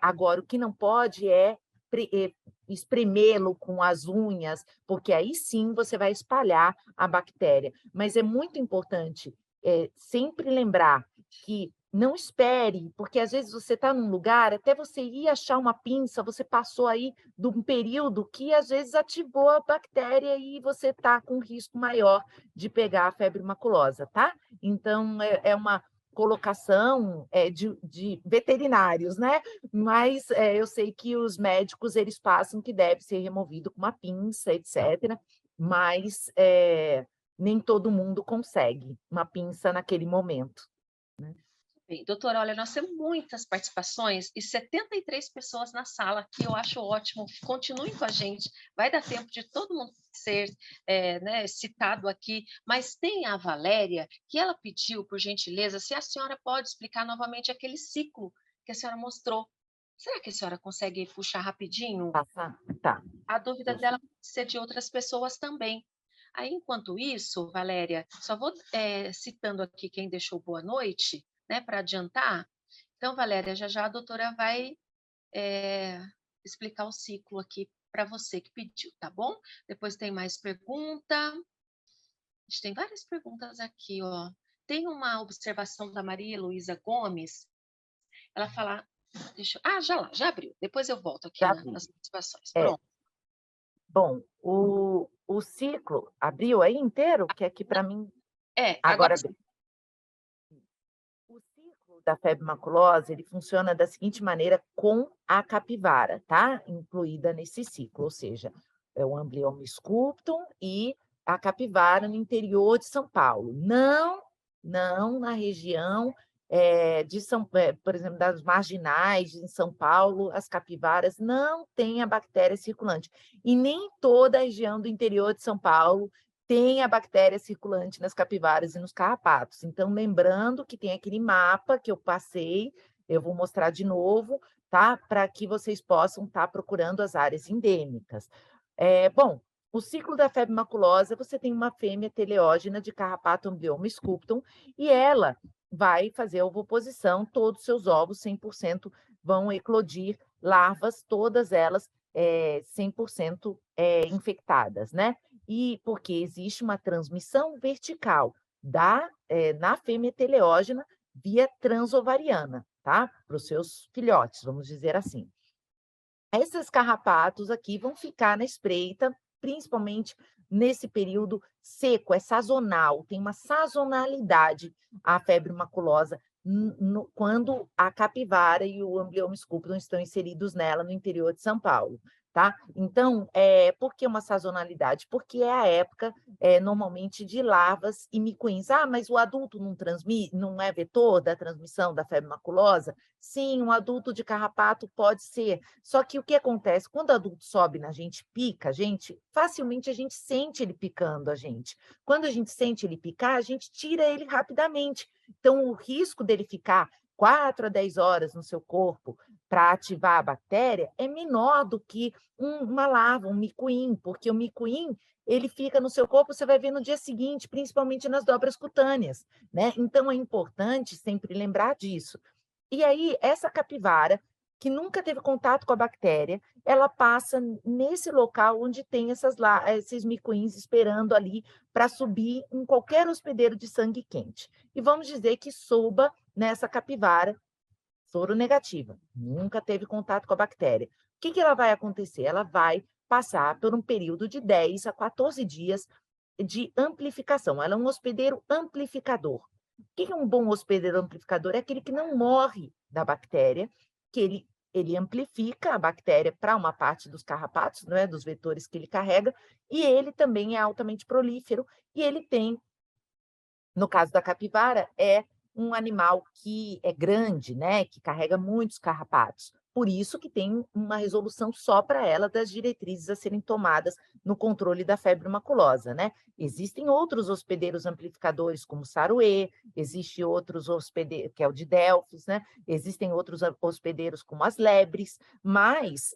Agora, o que não pode é espremê-lo com as unhas, porque aí sim você vai espalhar a bactéria. Mas é muito importante sempre lembrar que não espere, porque às vezes você está num lugar, até você ir achar uma pinça, você passou aí de um período que às vezes ativou a bactéria e você está com um risco maior de pegar a febre maculosa, tá? Então, é uma colocação de veterinários, né? Mas eu sei que os médicos, eles passam que deve ser removido com uma pinça, etc., mas nem todo mundo consegue uma pinça naquele momento. bem, doutora, olha, nós temos muitas participações e 73 pessoas na sala, que eu acho ótimo. Continuem com a gente, vai dar tempo de todo mundo ser né, citado aqui, mas tem a Valéria, que ela pediu, por gentileza, se a senhora pode explicar novamente aquele ciclo que a senhora mostrou. Será que a senhora consegue puxar rapidinho? Passar? Tá. A dúvida dela pode ser de outras pessoas também. Aí, enquanto isso, Valéria, só vou citando aqui quem deixou boa noite, né, para adiantar. Então, Valéria, já já a doutora vai explicar o ciclo aqui para você que pediu, tá bom? Depois tem mais pergunta. A gente tem várias perguntas aqui, ó. Tem uma observação da Maria Luísa Gomes. Ela fala. Já abriu. Depois eu volto aqui Já vi. nas participações. É. Pronto. Bom, o ciclo abriu aí inteiro? Que aqui para mim Agora agora abriu. O ciclo da febre maculosa, ele funciona da seguinte maneira com a capivara, tá? Incluída nesse ciclo, ou seja, é o Amblyomma sculptum e a capivara no interior de São Paulo. Não na região por exemplo, das marginais em São Paulo, as capivaras não têm a bactéria circulante. E nem toda a região do interior de São Paulo tem a bactéria circulante nas capivaras e nos carrapatos. Então, lembrando que tem aquele mapa que eu passei, eu vou mostrar de novo, tá? Para que vocês possam estar procurando as áreas endêmicas. Bom, o ciclo da febre maculosa, você tem uma fêmea teleógena de carrapato Amblyomma sculptum e ela vai fazer a ovoposição, todos os seus ovos 100% vão eclodir larvas, todas elas 100% infectadas, né? E porque existe uma transmissão vertical na fêmea teleógena via transovariana, tá? Para os seus filhotes, vamos dizer assim. Esses carrapatos aqui vão ficar na espreita, principalmente nesse período seco, é sazonal, tem uma sazonalidade a febre maculosa quando a capivara e o Amblyomma sculptum estão inseridos nela no interior de São Paulo, tá? Então, por que uma sazonalidade? Porque é a época, normalmente, de larvas e micuins. Ah, mas o adulto não transmite, não é vetor da transmissão da febre maculosa? Sim, um adulto de carrapato pode ser, só que o que acontece? Quando o adulto sobe na gente, pica a gente, facilmente a gente sente ele picando a gente. Quando a gente sente ele picar, a gente tira ele rapidamente. Então, o risco dele ficar 4 a 10 horas no seu corpo para ativar a bactéria é menor do que uma larva, um micuim, porque o micuim ele fica no seu corpo, você vai ver no dia seguinte, principalmente nas dobras cutâneas, né? Então, é importante sempre lembrar disso. E aí, essa capivara, que nunca teve contato com a bactéria, ela passa nesse local onde tem esses micuins esperando ali para subir em qualquer hospedeiro de sangue quente. E vamos dizer que suba nessa capivara soro negativa, nunca teve contato com a bactéria. O que ela vai acontecer? Ela vai passar por um período de 10 a 14 dias de amplificação. Ela é um hospedeiro amplificador. O que é um bom hospedeiro amplificador? É aquele que não morre da bactéria, que ele amplifica a bactéria para uma parte dos carrapatos, não é? Dos vetores que ele carrega, e ele também é altamente prolífero, e ele tem, no caso da capivara, é um animal que é grande, né? Que carrega muitos carrapatos. Por isso que tem uma resolução só para ela das diretrizes a serem tomadas no controle da febre maculosa, né? Existem outros hospedeiros amplificadores, como o saruê, existe outros hospedeiros, que é o de Delfos, né? Existem outros hospedeiros, como as lebres, mas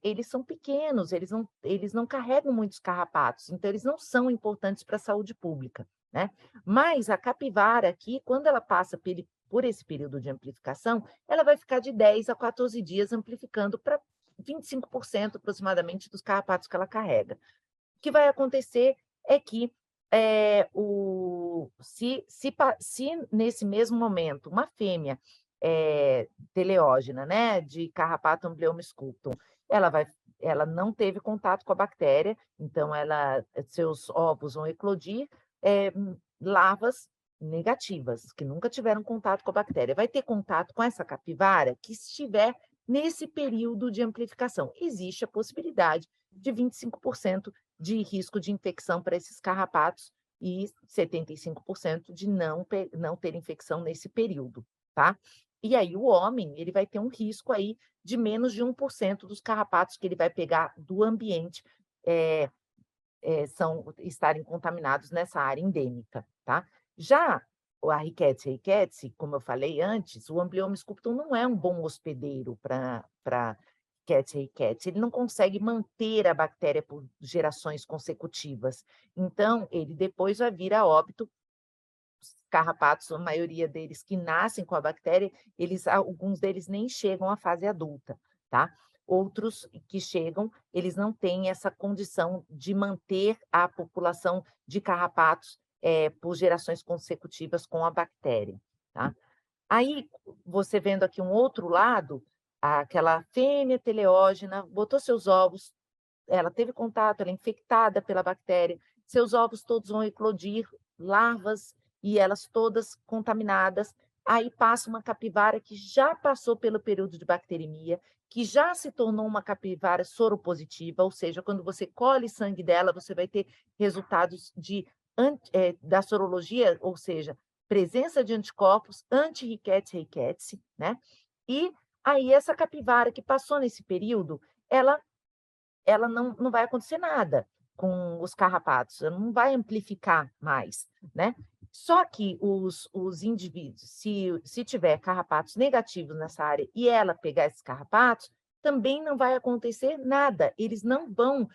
eles são pequenos, eles não carregam muitos carrapatos, então eles não são importantes para a saúde pública, né? Mas a capivara aqui, quando ela passa por esse período de amplificação, ela vai ficar de 10 a 14 dias amplificando para 25% aproximadamente dos carrapatos que ela carrega. O que vai acontecer é que se nesse mesmo momento uma fêmea teleógena, né, de carrapato Amblyomma sculptum, ela não teve contato com a bactéria, então seus ovos vão eclodir larvas negativas, que nunca tiveram contato com a bactéria. Vai ter contato com essa capivara que estiver nesse período de amplificação. Existe a possibilidade de 25% de risco de infecção para esses carrapatos e 75% de não ter infecção nesse período, tá? E aí o homem, ele vai ter um risco aí de menos de 1% dos carrapatos que ele vai pegar do ambiente estarem contaminados nessa área endêmica, tá? Já a Rickettsia rickettsii, como eu falei antes, o Amblyomma sculptum não é um bom hospedeiro para Rickettsia rickettsii, ele não consegue manter a bactéria por gerações consecutivas, então ele depois vai vir a óbito. Os carrapatos, a maioria deles que nascem com a bactéria, alguns deles nem chegam à fase adulta, tá? Outros que chegam, eles não têm essa condição de manter a população de carrapatos por gerações consecutivas com a bactéria, tá? Aí, você vendo aqui um outro lado, aquela fêmea teleógena botou seus ovos, ela teve contato, ela é infectada pela bactéria, seus ovos todos vão eclodir, larvas, e elas todas contaminadas. Aí passa uma capivara que já passou pelo período de bacteremia, que já se tornou uma capivara soropositiva, ou seja, quando você colhe sangue dela, você vai ter resultados da sorologia, ou seja, presença de anticorpos anti-Rickettsia rickettsii, né? E aí essa capivara que passou nesse período, ela não vai acontecer nada com os carrapatos, ela não vai amplificar mais, né? Só que os indivíduos, se tiver carrapatos negativos nessa área e ela pegar esses carrapatos, também não vai acontecer nada, eles não vão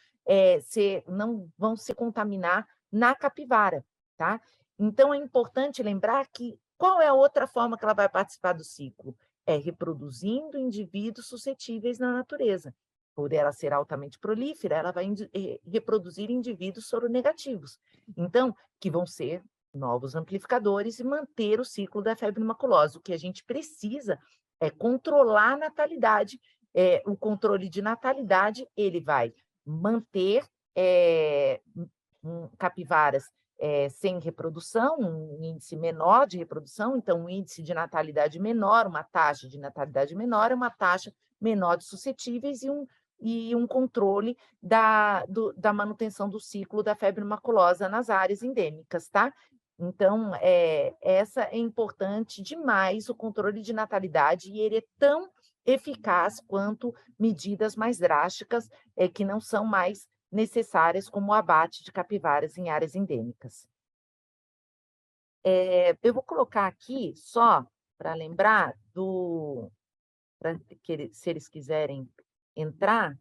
se contaminar na capivara, tá? Então, é importante lembrar que qual é a outra forma que ela vai participar do ciclo? é reproduzindo indivíduos suscetíveis na natureza. Por ela ser altamente prolífera, ela vai reproduzir indivíduos soronegativos. Então, que vão ser novos amplificadores e manter o ciclo da febre maculosa. O que a gente precisa é controlar a natalidade. O controle de natalidade, ele vai manter capivaras sem reprodução, um índice menor de reprodução, então um índice de natalidade menor, uma taxa de natalidade menor, é uma taxa menor de suscetíveis e um controle da manutenção do ciclo da febre maculosa nas áreas endêmicas, tá? Então, essa é importante demais, o controle de natalidade, e ele é tão eficaz quanto medidas mais drásticas, que não são mais necessárias, como o abate de capivaras em áreas endêmicas. Eu vou colocar aqui, só para lembrar, se eles quiserem entrar,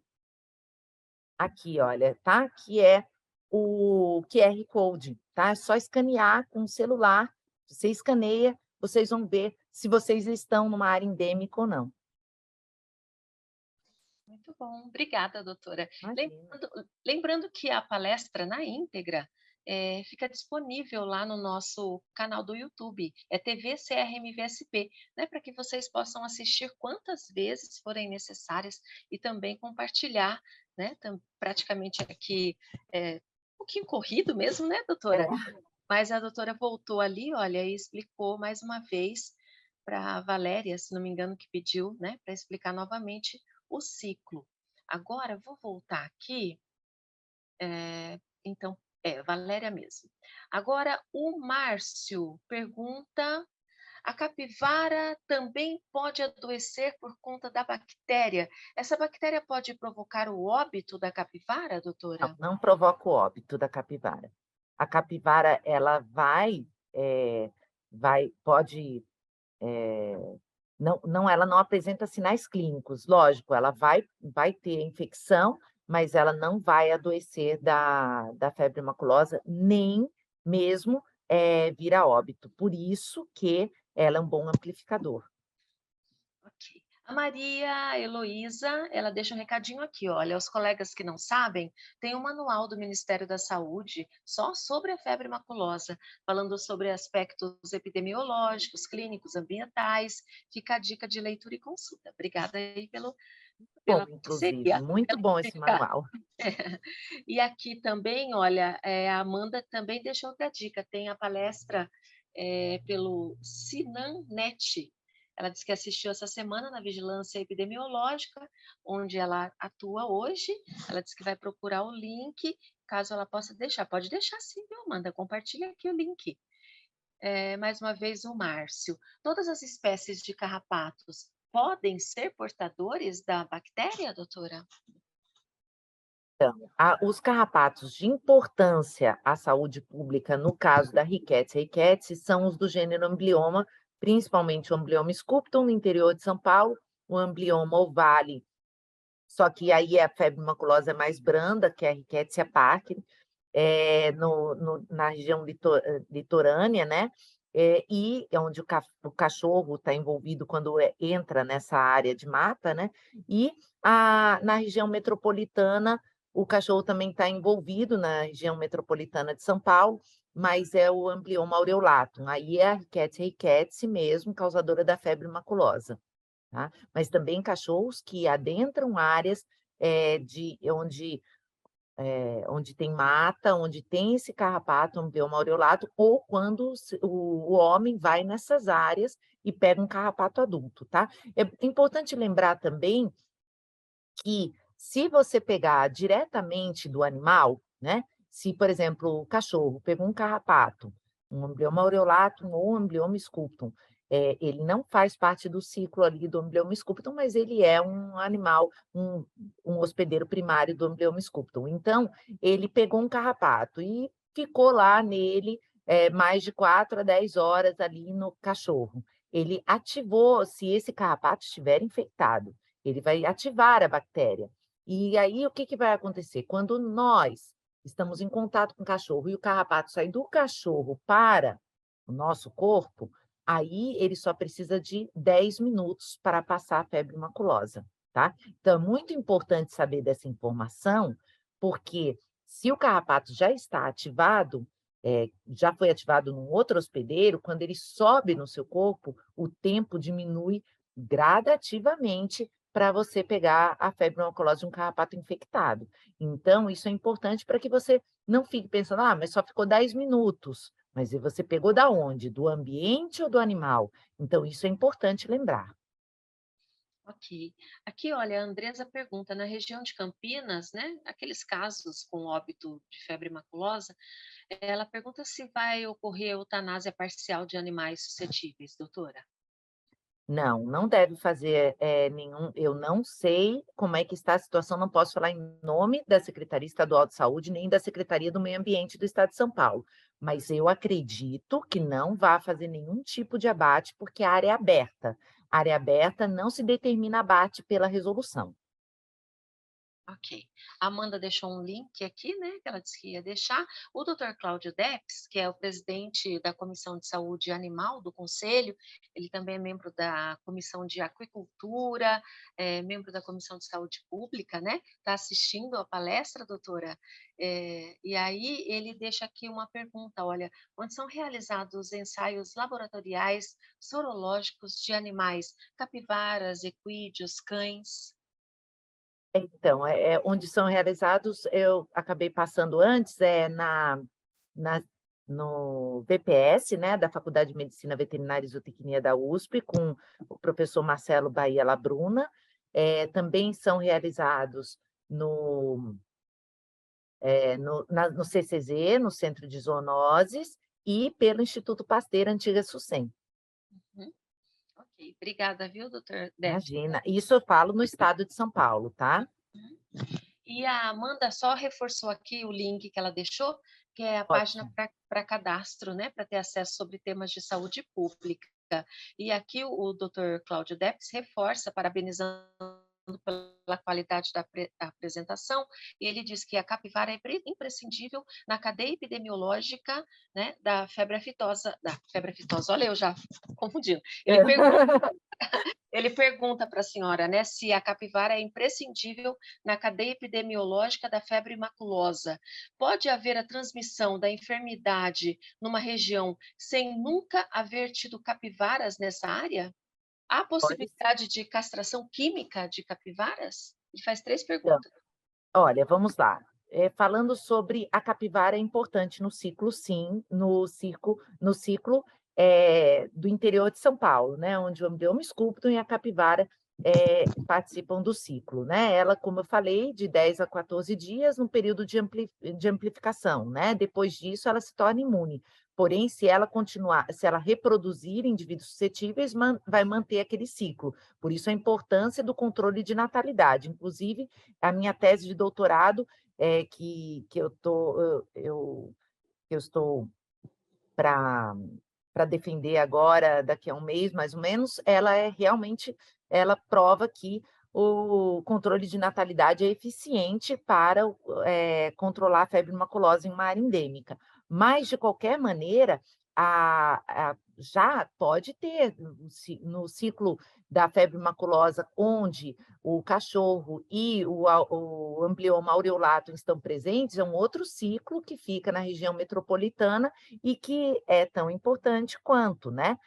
aqui, olha, tá? Que é o QR Code, tá? É só escanear com o celular, você escaneia, vocês vão ver se vocês estão numa área endêmica ou não. Muito bom, obrigada, doutora. Imagina. Lembrando que a palestra na íntegra fica disponível lá no nosso canal do YouTube, é TV CRMVSP, né, para que vocês possam assistir quantas vezes forem necessárias e também compartilhar, né, praticamente aqui, um pouquinho corrido mesmo, né, doutora? Mas a doutora voltou ali, olha, e explicou mais uma vez para a Valéria, se não me engano, que pediu, né, para explicar novamente o ciclo. Agora, vou voltar aqui, então, Valéria mesmo. Agora, o Márcio pergunta: a capivara também pode adoecer por conta da bactéria? Essa bactéria pode provocar o óbito da capivara, Não, doutora? não provoca o óbito da capivara. A capivara, ela pode, ela não apresenta sinais clínicos, lógico, ela vai ter infecção, mas ela não vai adoecer da febre maculosa, nem mesmo vir a óbito. Por isso que ela é um bom amplificador. Ok. A Maria Heloísa, ela deixa um recadinho aqui, olha, os colegas que não sabem, tem um manual do Ministério da Saúde só sobre a febre maculosa, falando sobre aspectos epidemiológicos, clínicos, ambientais. Fica a dica de leitura e consulta. Obrigada aí Bom, pela inclusive, parceria. muito bom esse manual. E aqui também, olha, a Amanda também deixou outra dica, tem a palestra pelo Sinannet. Ela disse que assistiu essa semana na vigilância epidemiológica, onde ela atua hoje. Ela disse que vai procurar o link, caso ela possa deixar. Pode deixar sim, viu, Amanda? Compartilha aqui o link. Mais uma vez, o Márcio. Todas as espécies de carrapatos podem ser portadores da bactéria, doutora? Os carrapatos de importância à saúde pública, no caso da Rickettsia são os do gênero Amblyoma, principalmente o Amblyoma sculptum, no interior de São Paulo, o Amblyoma ovale, só que aí a febre maculosa é mais branda, que é a Rickettsia parkeri, na região litorânea, né? E é onde o cachorro está envolvido quando entra nessa área de mata, né? E na região metropolitana, o cachorro também está envolvido na região metropolitana de São Paulo, mas é o Amblyoma aureolatum. Aí é a Rickettsia rickettsii mesmo, causadora da febre maculosa. Tá? Mas também cachorros que adentram áreas onde tem mata, onde tem esse carrapato, Amblyoma aureolatum, ou quando o homem vai nessas áreas e pega um carrapato adulto, tá? É importante lembrar também que, se você pegar diretamente do animal, né? Se, por exemplo, o cachorro pegou um carrapato, um Amblyoma aureolatum ou um Amblyoma sculptum, ele não faz parte do ciclo ali do Amblyoma sculptum, mas ele é um animal, um hospedeiro primário do Amblyoma sculptum. Então, ele pegou um carrapato e ficou lá nele mais de 4 a 10 horas ali no cachorro. Ele ativou, se esse carrapato estiver infectado, ele vai ativar a bactéria. E aí, o que vai acontecer? Quando nós estamos em contato com o cachorro e o carrapato sai do cachorro para o nosso corpo, Aí ele só precisa de 10 minutos para passar a febre maculosa, tá? Então é muito importante saber dessa informação, porque se o carrapato já está ativado, já foi ativado num outro hospedeiro, quando ele sobe no seu corpo, o tempo diminui gradativamente para você pegar a febre maculosa de um carrapato infectado. Então, isso é importante para que você não fique pensando, ah, mas só ficou 10 minutos. Mas e você pegou da onde? Do ambiente ou do animal? Então, isso é importante lembrar. Ok. Aqui, olha, a Andresa pergunta, na região de Campinas, né, aqueles casos com óbito de febre maculosa, ela pergunta se vai ocorrer eutanásia parcial de animais suscetíveis, doutora. Não, não deve fazer nenhum. Eu não sei como é que está a situação, não posso falar em nome da Secretaria Estadual de Saúde, nem da Secretaria do Meio Ambiente do Estado de São Paulo, mas eu acredito que não vá fazer nenhum tipo de abate, porque a área é aberta. A área aberta não se determina abate pela resolução. Ok. A Amanda deixou um link aqui, né, que ela disse que ia deixar. O Dr. Cláudio Deps, que é o presidente da Comissão de Saúde Animal do Conselho, ele também é membro da Comissão de Aquicultura, membro da Comissão de Saúde Pública, né? Está assistindo a palestra, doutora. E aí ele deixa aqui uma pergunta, olha, onde são realizados ensaios laboratoriais sorológicos de animais, capivaras, equídeos, cães? Então, onde são realizados, eu acabei passando antes, na no VPS, né, da Faculdade de Medicina Veterinária e Zootecnia da USP, com o professor Marcelo Bahia Labruna. Também são realizados no no CCZ, no Centro de Zoonoses, e pelo Instituto Pasteur Antiga Sucem. Uhum. Ok, obrigada, viu, doutor Debs? Imagina, isso eu falo no estado de São Paulo, tá? E a Amanda só reforçou aqui o link que ela deixou, que é a página Ótimo. para cadastro, né, para ter acesso sobre temas de saúde pública. E aqui o Dr. Cláudio Debs reforça, parabenizando pela qualidade da apresentação, e ele diz que a capivara é imprescindível na cadeia epidemiológica, né, da febre aftosa, olha eu já confundindo. Ele pergunta para a senhora, né, se a capivara é imprescindível na cadeia epidemiológica da febre maculosa. Pode haver a transmissão da enfermidade numa região sem nunca haver tido capivaras nessa área? Há Pode possibilidade de castração química de capivaras? Ele faz 3 ser. perguntas. Olha, vamos lá. Falando sobre a capivara, é importante no ciclo, sim, no ciclo do interior de São Paulo, né, onde o Amblioma sculptum e a capivara participam do ciclo, né? Ela, como eu falei, de 10 a 14 dias, no período de amplificação, né? Depois disso, ela se torna imune. Porém, se ela continuar, se ela reproduzir indivíduos suscetíveis, vai manter aquele ciclo. Por isso, a importância do controle de natalidade. Inclusive, a minha tese de doutorado, que eu estou para defender agora, daqui a um mês, mais ou menos, ela prova que o controle de natalidade é eficiente para controlar a febre maculosa em uma área endêmica. Mas, de qualquer maneira, já pode ter no ciclo da febre maculosa, onde o cachorro e o amblioma aureolatum estão presentes, é um outro ciclo que fica na região metropolitana e que é tão importante quanto, né?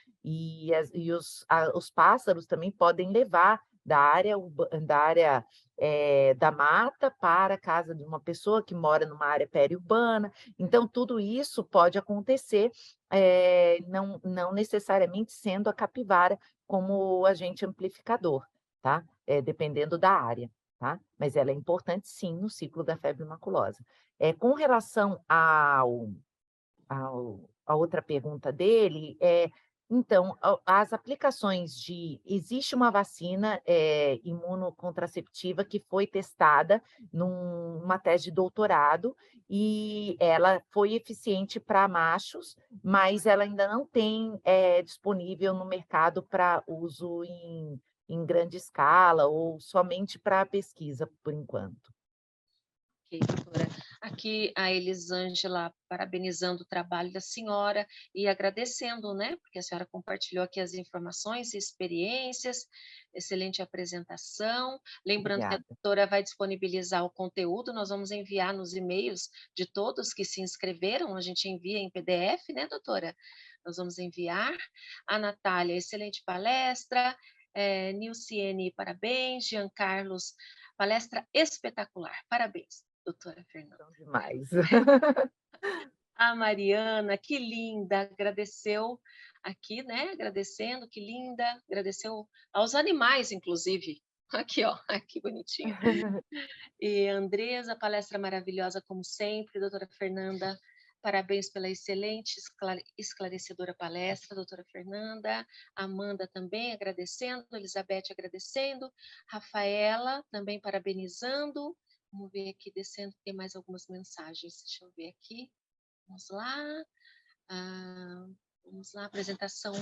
Os pássaros também podem levar da mata para a casa de uma pessoa que mora numa área periurbana. Então, tudo isso pode acontecer, não necessariamente sendo a capivara como agente amplificador, tá? Dependendo da área, tá? Mas ela é importante, sim, no ciclo da febre maculosa. Com relação a outra pergunta dele, então, as aplicações existe uma vacina imunocontraceptiva que foi testada numa tese de doutorado e ela foi eficiente para machos, mas ela ainda não tem disponível no mercado para uso em grande escala ou somente para pesquisa, por enquanto. Ok, doutora. Aqui a Elisângela parabenizando o trabalho da senhora e agradecendo, né? Porque a senhora compartilhou aqui as informações e experiências, excelente apresentação. Lembrando que a Obrigada. doutora vai disponibilizar o conteúdo, nós vamos enviar nos e-mails de todos que se inscreveram, a gente envia em PDF, né, doutora? Nós vamos enviar. A Natália, excelente palestra. Nilciene, parabéns. Jean Carlos, palestra espetacular. Parabéns, doutora Fernanda. São demais. A Mariana, que linda, agradeceu aqui, né? Agradecendo, que linda, agradeceu aos animais, inclusive. Aqui, ó, que bonitinho. E Andresa, palestra maravilhosa, como sempre. Doutora Fernanda, parabéns pela excelente, esclarecedora palestra, doutora Fernanda. Amanda também agradecendo, Elizabeth agradecendo, Rafaela também parabenizando. Vamos ver aqui, descendo, tem mais algumas mensagens. Deixa eu ver aqui. Vamos lá. Ah, vamos lá, apresentação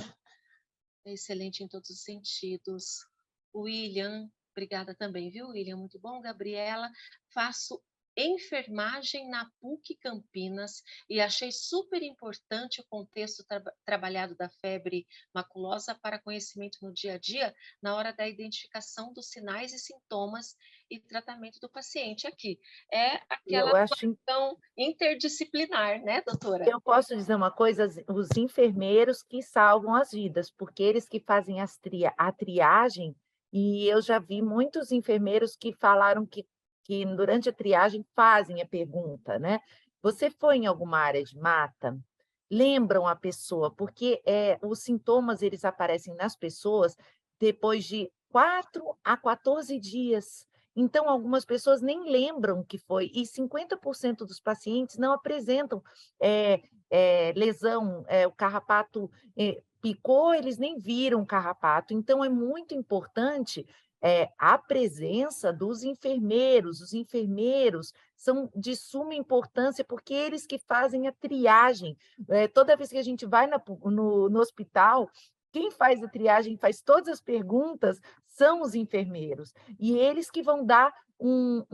excelente em todos os sentidos. William, obrigada também, viu, William? Muito bom. Gabriela, faço enfermagem na PUC Campinas e achei super importante o contexto trabalhado da febre maculosa para conhecimento no dia a dia, na hora da identificação dos sinais e sintomas e tratamento do paciente. Aqui é aquela Eu acho. atuação interdisciplinar, né, doutora? Eu posso dizer uma coisa, os enfermeiros que salvam as vidas, porque eles que fazem a triagem, e eu já vi muitos enfermeiros que falaram que durante a triagem fazem a pergunta, né? Você foi em alguma área de mata? Lembram a pessoa, porque os sintomas eles aparecem nas pessoas depois de 4 a 14 dias. Então, algumas pessoas nem lembram que foi, e 50% dos pacientes não apresentam lesão, o carrapato picou, eles nem viram o carrapato. Então, é muito importante a presença dos enfermeiros. Os enfermeiros são de suma importância, porque eles que fazem a triagem. Toda vez que a gente vai no hospital, quem faz a triagem, faz todas as perguntas, são os enfermeiros. E eles que vão dar um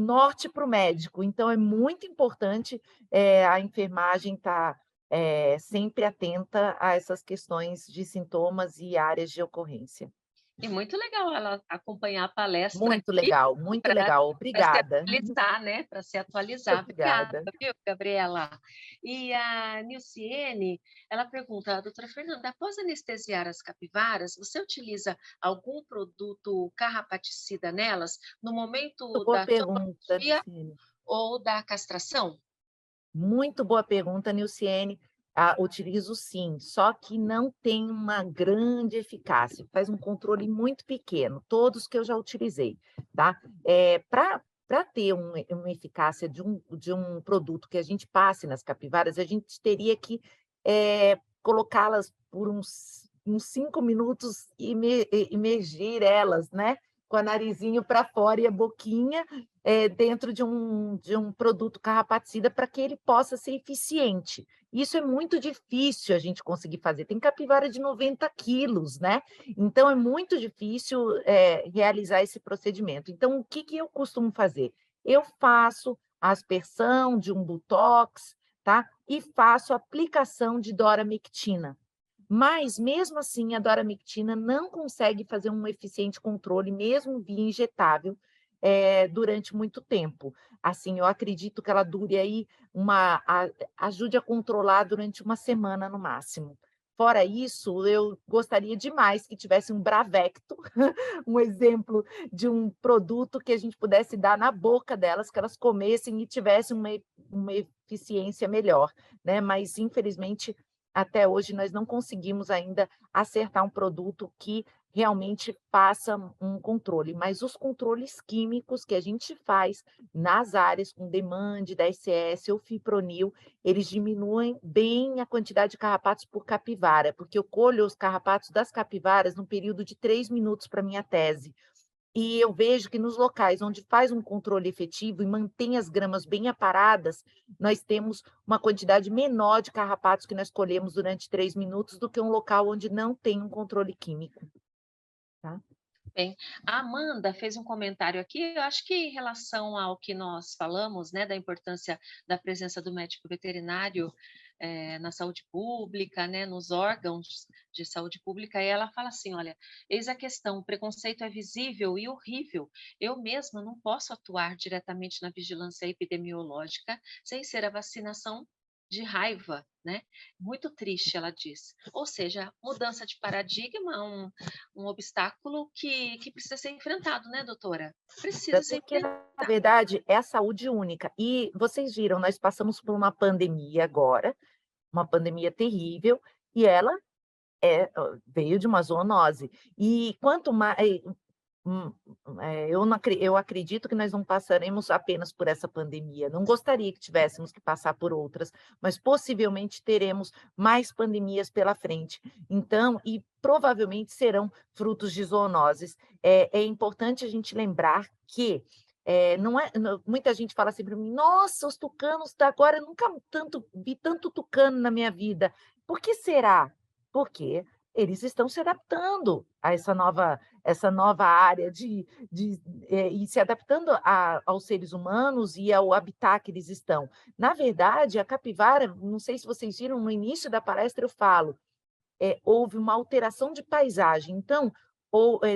norte para o médico. Então, é muito importante a enfermagem estar sempre atenta a essas questões de sintomas e áreas de ocorrência. E muito legal ela acompanhar a palestra Muito aqui legal, muito para legal. se Obrigada. atualizar, né? Para se atualizar. Obrigada, Obrigada. viu, Gabriela? E a Nilciene, ela pergunta, doutora Fernanda, após anestesiar as capivaras, você utiliza algum produto carrapaticida nelas no momento Muito boa da pergunta, tomografia Nilciene. ou da castração? Muito boa pergunta, Nilciene. Ah, utilizo sim, só que não tem uma grande eficácia, faz um controle muito pequeno, todos que eu já utilizei, tá? Para ter uma eficácia de um produto que a gente passe nas capivaras, a gente teria que colocá-las por uns 5 minutos e imergir elas, né? Com o narizinho para fora e a boquinha, dentro de um produto carrapaticida para que ele possa ser eficiente. Isso é muito difícil a gente conseguir fazer. Tem capivara de 90 quilos, né? Então, é muito difícil realizar esse procedimento. Então, o que eu costumo fazer? Eu faço a aspersão de um Botox, tá? E faço a aplicação de doramectina. Mas, mesmo assim, a doramectina não consegue fazer um eficiente controle, mesmo via injetável, durante muito tempo. Assim, eu acredito que ela dure aí ajude a controlar durante uma semana no máximo. Fora isso, eu gostaria demais que tivesse um Bravecto, um exemplo de um produto que a gente pudesse dar na boca delas, que elas comessem e tivessem uma eficiência melhor, né? Mas, infelizmente, até hoje nós não conseguimos ainda acertar um produto que realmente faça um controle, mas os controles químicos que a gente faz nas áreas com Demand, da SS ou fipronil, eles diminuem bem a quantidade de carrapatos por capivara, porque eu colho os carrapatos das capivaras num período de 3 minutos para minha tese. E eu vejo que nos locais onde faz um controle efetivo e mantém as gramas bem aparadas, nós temos uma quantidade menor de carrapatos que nós colhemos durante 3 minutos do que um local onde não tem um controle químico. Tá? Bem, a Amanda fez um comentário aqui, eu acho que em relação ao que nós falamos, né, da importância da presença do médico veterinário na saúde pública, né, nos órgãos de saúde pública, e ela fala assim: olha, eis a questão, o preconceito é visível e horrível. Eu mesma não posso atuar diretamente na vigilância epidemiológica sem ser a vacinação de raiva, né? Muito triste, ela diz. Ou seja, mudança de paradigma, um obstáculo que precisa ser enfrentado, né, doutora? Precisa ser Porque, enfrentado. na verdade, é a saúde única. E vocês viram, nós passamos por uma pandemia agora, uma pandemia terrível, e ela veio de uma zoonose. E quanto mais Hum, eu não acre eu acredito que nós não passaremos apenas por essa pandemia, não gostaria que tivéssemos que passar por outras, mas possivelmente teremos mais pandemias pela frente. Então e provavelmente serão frutos de zoonoses. É importante a gente lembrar que, não é não muita gente fala assim para mim: "Nossa, os tucanos da agora eu nunca tanto vi tanto tucano na minha vida". Por que será? Porque eles estão se adaptando a essa nova área e se adaptando aos seres humanos e ao habitat que eles estão. Na verdade, a capivara, não sei se vocês viram, no início da palestra eu falo, houve uma alteração de paisagem. Então,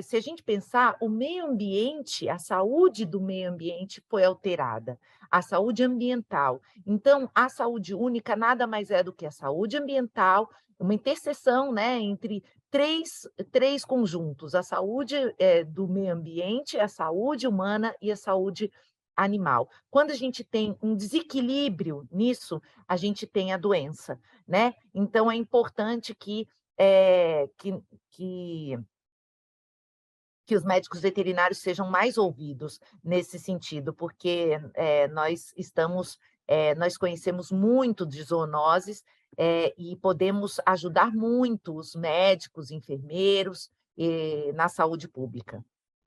se a gente pensar, o meio ambiente, a saúde do meio ambiente foi alterada, a saúde ambiental. Então, a saúde única nada mais é do que a saúde ambiental, uma interseção, né, entre três conjuntos: a saúde do meio ambiente, a saúde humana e a saúde animal. Quando a gente tem um desequilíbrio nisso, a gente tem a doença, né? Então, é importante eh, que que que os médicos veterinários sejam mais ouvidos nesse sentido, porque, nós conhecemos muito de zoonoses, e podemos ajudar muito os médicos, enfermeiros, na saúde pública.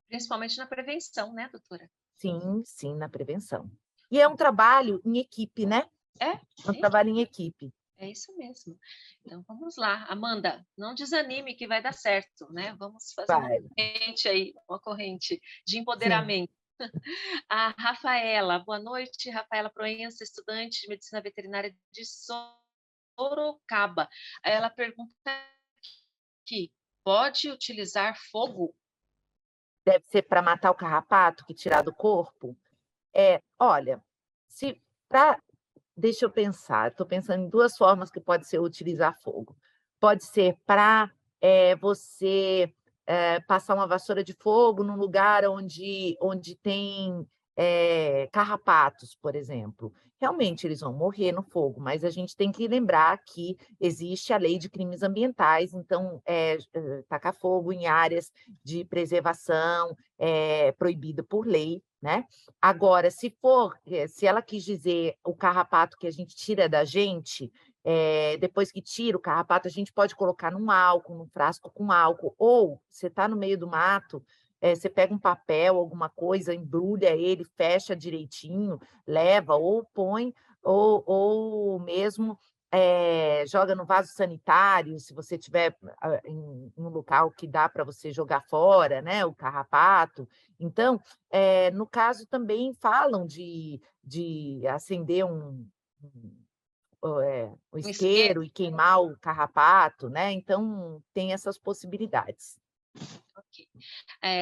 Principalmente na prevenção, né, doutora? Sim, sim, na prevenção. E é um trabalho em equipe, né, É, é um é, trabalho em equipe. é isso mesmo. Então vamos lá, Amanda, não desanime que vai dar certo, né? Vamos fazer uma Vai, corrente aí, uma corrente de sim. empoderamento. A Rafaela, boa noite, Rafaela Proença, estudante de medicina veterinária de Sorocaba. Ela pergunta aqui: pode utilizar fogo? Deve ser para matar o carrapato que tirar do corpo? Olha, se pra deixa eu pensar, estou pensando em 2 formas que pode ser utilizar fogo. Pode ser para você, passar uma vassoura de fogo num lugar onde tem, carrapatos, por exemplo. Realmente eles vão morrer no fogo, mas a gente tem que lembrar que existe a lei de crimes ambientais, então, tacar fogo em áreas de preservação é proibido por lei, né. Agora, se ela quis dizer o carrapato que a gente tira da gente, depois que tira o carrapato, a gente pode colocar num álcool, num frasco com álcool, ou você está no meio do mato, você pega um papel, alguma coisa, embrulha ele, fecha direitinho, leva ou põe, ou mesmo, joga no vaso sanitário, se você tiver, em um local que dá para você jogar fora, né, o carrapato. Então, no caso também falam de acender o Um isqueiro? isqueiro e queimar o carrapato, né, então tem essas possibilidades. Ok.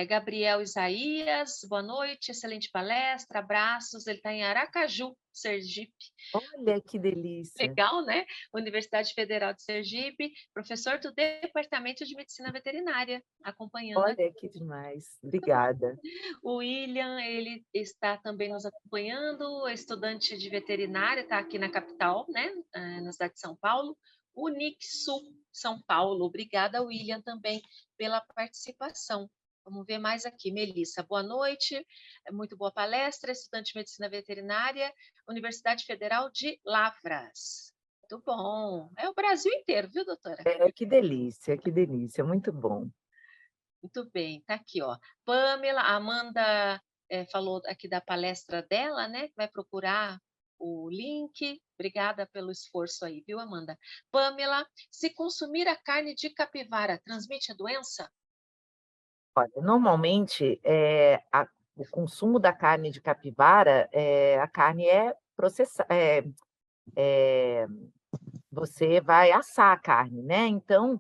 Gabriel Isaías, boa noite, excelente palestra, abraços. Ele está em Aracaju, Sergipe. Olha que delícia. Legal, né? Universidade Federal de Sergipe, professor do Departamento de Medicina Veterinária, acompanhando aqui. Olha que demais. Obrigada. O William, ele está também nos acompanhando, estudante de veterinária, está aqui na capital, né? Na cidade de São Paulo. Unixul, São Paulo. Obrigada, William, também pela participação. Vamos ver mais aqui. Melissa, boa noite. Muito boa palestra, estudante de medicina veterinária, Universidade Federal de Lavras. Muito bom. É o Brasil inteiro, viu, doutora? Que delícia, muito bom. Muito bem, tá aqui, ó. Pamela, a Amanda falou aqui da palestra dela, né? Vai procurar o link. Obrigada pelo esforço aí, viu, Amanda? Pamela, se consumir a carne de capivara, transmite a doença? Olha, normalmente, o consumo da carne de capivara, a carne é processada, você vai assar a carne, né, então,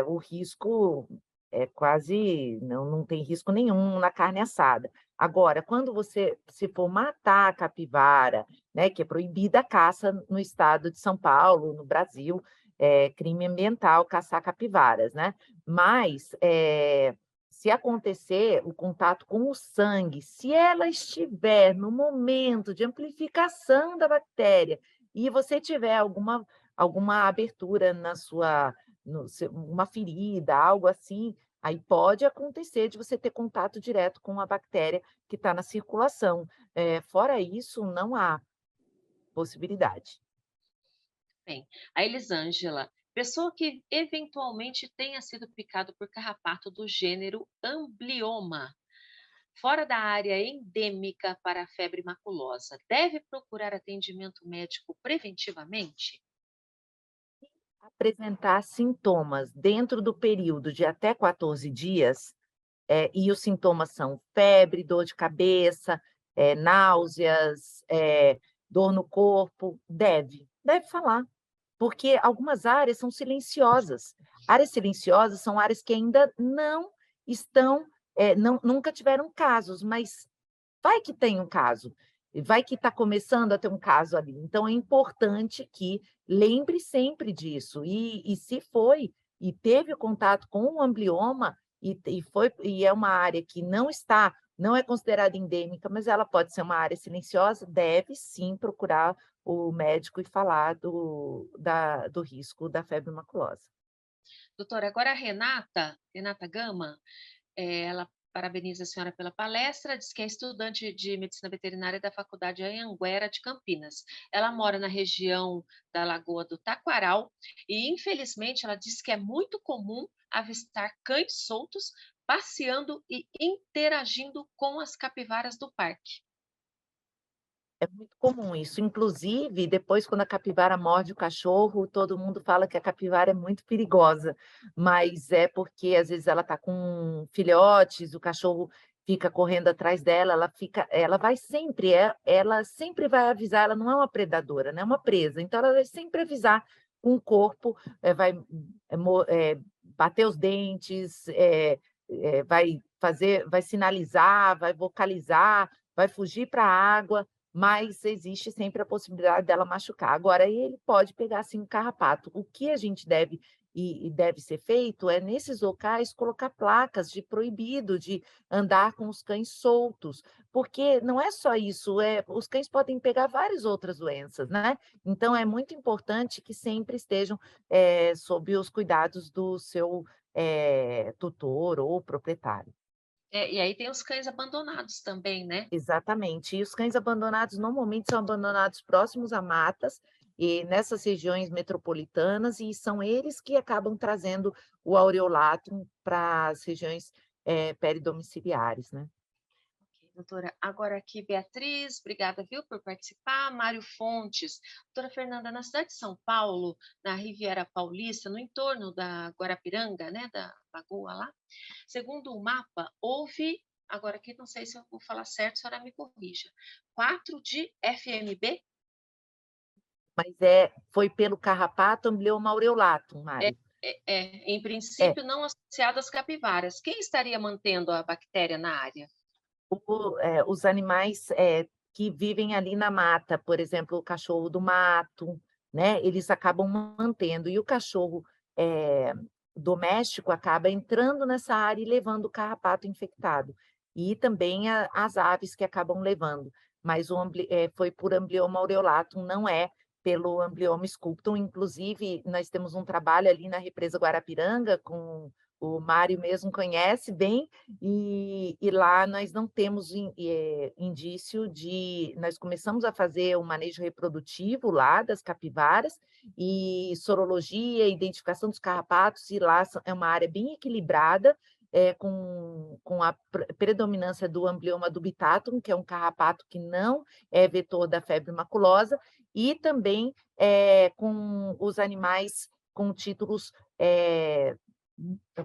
o risco é quase não tem risco nenhum na carne assada. Agora, quando você se for matar a capivara, né, que é proibida a caça no estado de São Paulo, no Brasil, é crime ambiental caçar capivaras, né. Mas, se acontecer o contato com o sangue, se ela estiver no momento de amplificação da bactéria e você tiver alguma abertura na sua no seu uma ferida, algo assim, aí pode acontecer de você ter contato direto com a bactéria que está na circulação. Fora isso, não há possibilidade. Bem, a Elisângela, pessoa que eventualmente tenha sido picado por carrapato do gênero Amblioma, fora da área endêmica para a febre maculosa, deve procurar atendimento médico preventivamente? Apresentar sintomas dentro do período de até 14 dias, e os sintomas são febre, dor de cabeça, náuseas, dor no corpo, deve falar. Porque algumas áreas são silenciosas. Áreas silenciosas são áreas que ainda não estão, nunca tiveram casos, mas vai que tem um caso, vai que está começando a ter um caso ali. Então é importante que lembre sempre disso. E se foi e teve o contato com o amblioma e é uma área que não é considerada endêmica, mas ela pode ser uma área silenciosa, deve sim procurar o médico e falar do risco da febre maculosa. Doutora, agora a Renata Gama, ela parabeniza a senhora pela palestra, diz que é estudante de medicina veterinária da Faculdade Anhanguera de Campinas. Ela mora na região da Lagoa do Taquaral e, infelizmente, ela diz que é muito comum avistar cães soltos passeando e interagindo com as capivaras do parque. É muito comum isso, inclusive depois quando a capivara morde o cachorro, todo mundo fala que a capivara é muito perigosa, mas é porque às vezes ela está com filhotes, o cachorro fica correndo atrás dela, ela vai sempre, ela sempre vai avisar, ela não é uma predadora, não é uma presa, então ela vai sempre avisar com o corpo, bater os dentes, vai sinalizar, vai vocalizar, vai fugir para a água, mas existe sempre a possibilidade dela machucar. Agora, ele pode pegar, assim, um carrapato. O que a gente deve ser feito é, nesses locais, colocar placas de proibido de andar com os cães soltos, porque não é só isso, os cães podem pegar várias outras doenças, né. Então é muito importante que sempre estejam, sob os cuidados do seu, tutor ou proprietário. É, e aí tem os cães abandonados também, né? Exatamente. E os cães abandonados normalmente são abandonados próximos a matas e nessas regiões metropolitanas, e são eles que acabam trazendo o aureolatum para as regiões, peridomiciliares, né. Ok, doutora. Agora aqui, Beatriz, obrigada, viu, por participar. Mário Fontes. Doutora Fernanda, na cidade de São Paulo, na Riviera Paulista, no entorno da Guarapiranga, né, da lagoa lá, segundo o mapa, houve, agora aqui não sei se eu vou falar certo, a senhora me corrija, 4 de FMB? Mas foi pelo carrapato Amblyoma aureolatum, É, Mário. em É. princípio não associado às capivaras. Quem estaria mantendo a bactéria na área? Os animais, que vivem ali na mata, por exemplo, o cachorro do mato, né, eles acabam mantendo. E o cachorro, eh, doméstico acaba entrando nessa área e levando o carrapato infectado. E também as aves que acabam levando. Mas foi por Amblyoma aureolatum, não é pelo Amblyoma sculptum. Inclusive, nós temos um trabalho ali na represa Guarapiranga, com o Mário mesmo conhece bem, e lá nós não temos indício de nós começamos a fazer o manejo reprodutivo lá das capivaras, e sorologia, identificação dos carrapatos, e lá é uma área bem equilibrada, com a predominância do Amblyoma dubitatum, que é um carrapato que não é vetor da febre maculosa, e também, com os animais com títulos,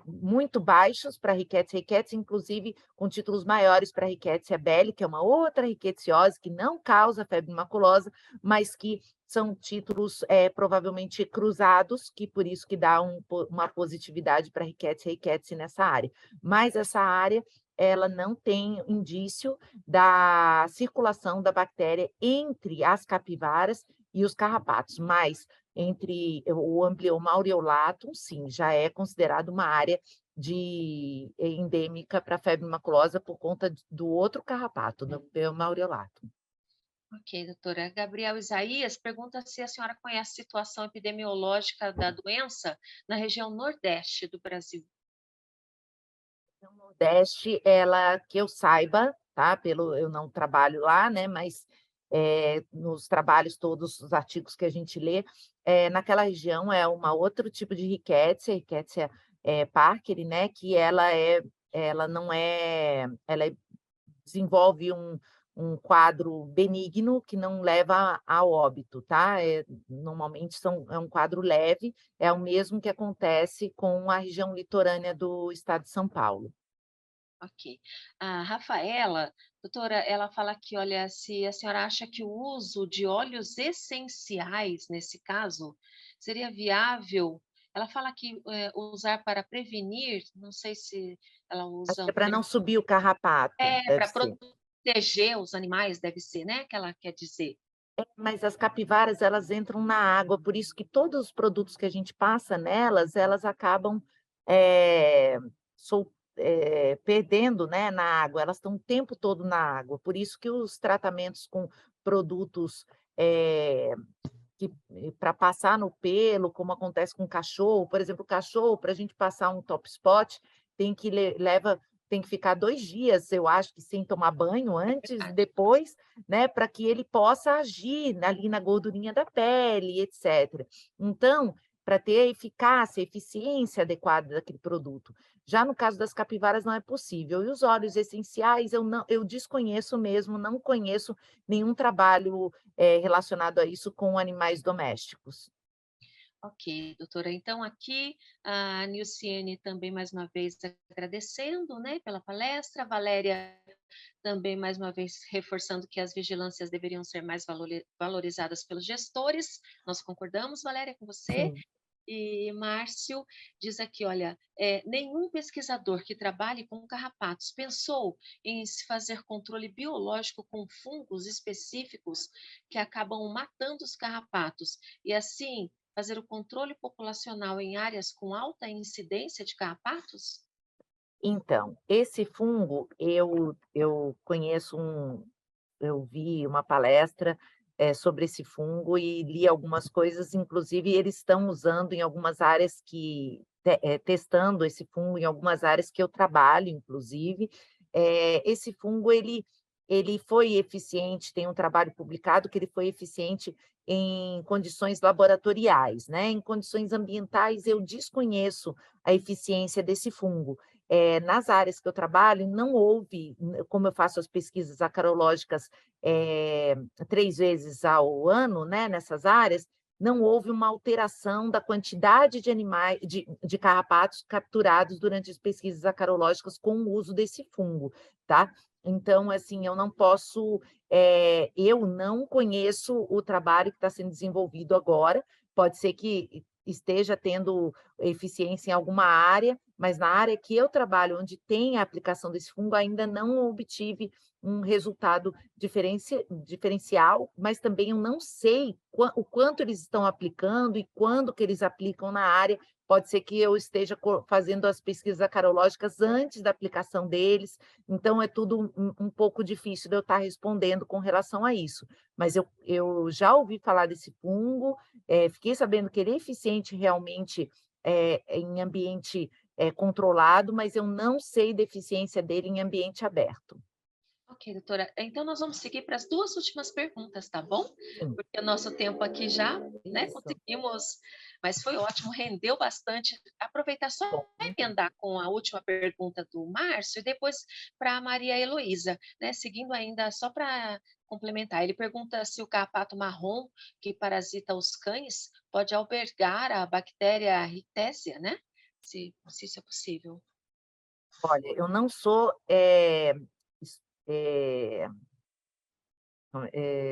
muito baixos para Rickettsia ricketts, inclusive com títulos maiores para Rickettsia belli, que é uma outra ricketsiose que não causa febre maculosa, mas que são títulos provavelmente cruzados, que por isso que dá uma positividade para Rickettsia ricketts nessa área. Mas essa área ela não tem indício da circulação da bactéria entre as capivaras e os carrapatos, mas entre o Amblioma aureolatum, sim, já é considerado uma área endêmica para febre maculosa por conta do outro carrapato, do Amblioma aureolatum. Ok, doutora. Gabriel Isaías pergunta se a senhora conhece a situação epidemiológica da doença na região nordeste do Brasil. No Nordeste, ela, que eu saiba, tá? Eu não trabalho lá, né? Mas nos trabalhos todos, os artigos que a gente lê, naquela região é uma outro tipo de rickettsia, rickettsia Parkeri, né? Que ela não é, ela desenvolve um quadro benigno que não leva ao óbito, tá? Normalmente é um quadro leve, é o mesmo que acontece com a região litorânea do estado de São Paulo. Ok. A Rafaela, doutora, ela fala aqui, olha, se a senhora acha que o uso de óleos essenciais, nesse caso, seria viável. Ela fala que usar para prevenir, não sei se ela Acho usa que é para não subir o carrapato, deve para ser. proteger os animais, deve ser, né? Que ela quer dizer. Mas as capivaras, elas entram na água, por isso que todos os produtos que a gente passa nelas, elas acabam eh, perdendo, né, na água, elas estão o tempo todo na água, por isso que os tratamentos com produtos eh, para passar no pelo, como acontece com o cachorro, por exemplo, o cachorro, para a gente passar um top spot, tem que leva tem que ficar 2 dias, eu acho que sem tomar banho, antes e depois, né, para que ele possa agir ali na gordurinha da pele, etcétera. Então, para ter a eficácia, a eficiência adequada daquele produto. Já no caso das capivaras não é possível. E os óleos essenciais eu desconheço mesmo, não conheço nenhum trabalho relacionado a isso com animais domésticos. Ok, doutora. Então, aqui a Nilciene também mais uma vez agradecendo, né, pela palestra. A Valéria também mais uma vez reforçando que as vigilâncias deveriam ser mais valorizadas pelos gestores. Nós concordamos, Valéria, com você. Sim. E Márcio diz aqui, olha, nenhum pesquisador que trabalhe com carrapatos pensou em se fazer controle biológico com fungos específicos que acabam matando os carrapatos e assim fazer o controle populacional em áreas com alta incidência de carrapatos? Então, esse fungo, eu conheço eu vi uma palestra, sobre esse fungo e li algumas coisas, inclusive eles estão usando em algumas áreas testando esse fungo em algumas áreas que eu trabalho, inclusive. Esse fungo ele foi eficiente, tem um trabalho publicado que ele foi eficiente em condições laboratoriais, né, em condições ambientais eu desconheço a eficiência desse fungo. Nas áreas que eu trabalho, não houve, como eu faço as pesquisas acarológicas 3 vezes ao ano, né, nessas áreas, não houve uma alteração da quantidade de animais de carrapatos capturados durante as pesquisas acarológicas com o uso desse fungo, tá. Então, assim, eu não conheço o trabalho que está sendo desenvolvido agora, pode ser que esteja tendo eficiência em alguma área, mas na área que eu trabalho, onde tem a aplicação desse fungo, ainda não obtive um resultado diferencial, mas também eu não sei o quanto eles estão aplicando e quando que eles aplicam na área. Pode ser que eu esteja fazendo as pesquisas acarológicas antes da aplicação deles, então é tudo um pouco difícil de eu estar respondendo com relação a isso. Mas eu já ouvi falar desse fungo, fiquei sabendo que ele é eficiente realmente em ambiente controlado, mas eu não sei da eficiência dele em ambiente aberto. Ok, doutora. Então, nós vamos seguir para as duas últimas perguntas, tá bom? Sim, Porque o nosso tempo aqui já, né, isso. conseguimos, mas foi ótimo, rendeu bastante. Aproveitar só Bom, emendar com a última pergunta do Márcio e depois para a Maria Heloísa, né? Seguindo ainda, só para complementar, ele pergunta se o carrapato marrom que parasita os cães pode albergar a bactéria Rickettsia, né? se isso é possível. Olha, eu não sou, es eh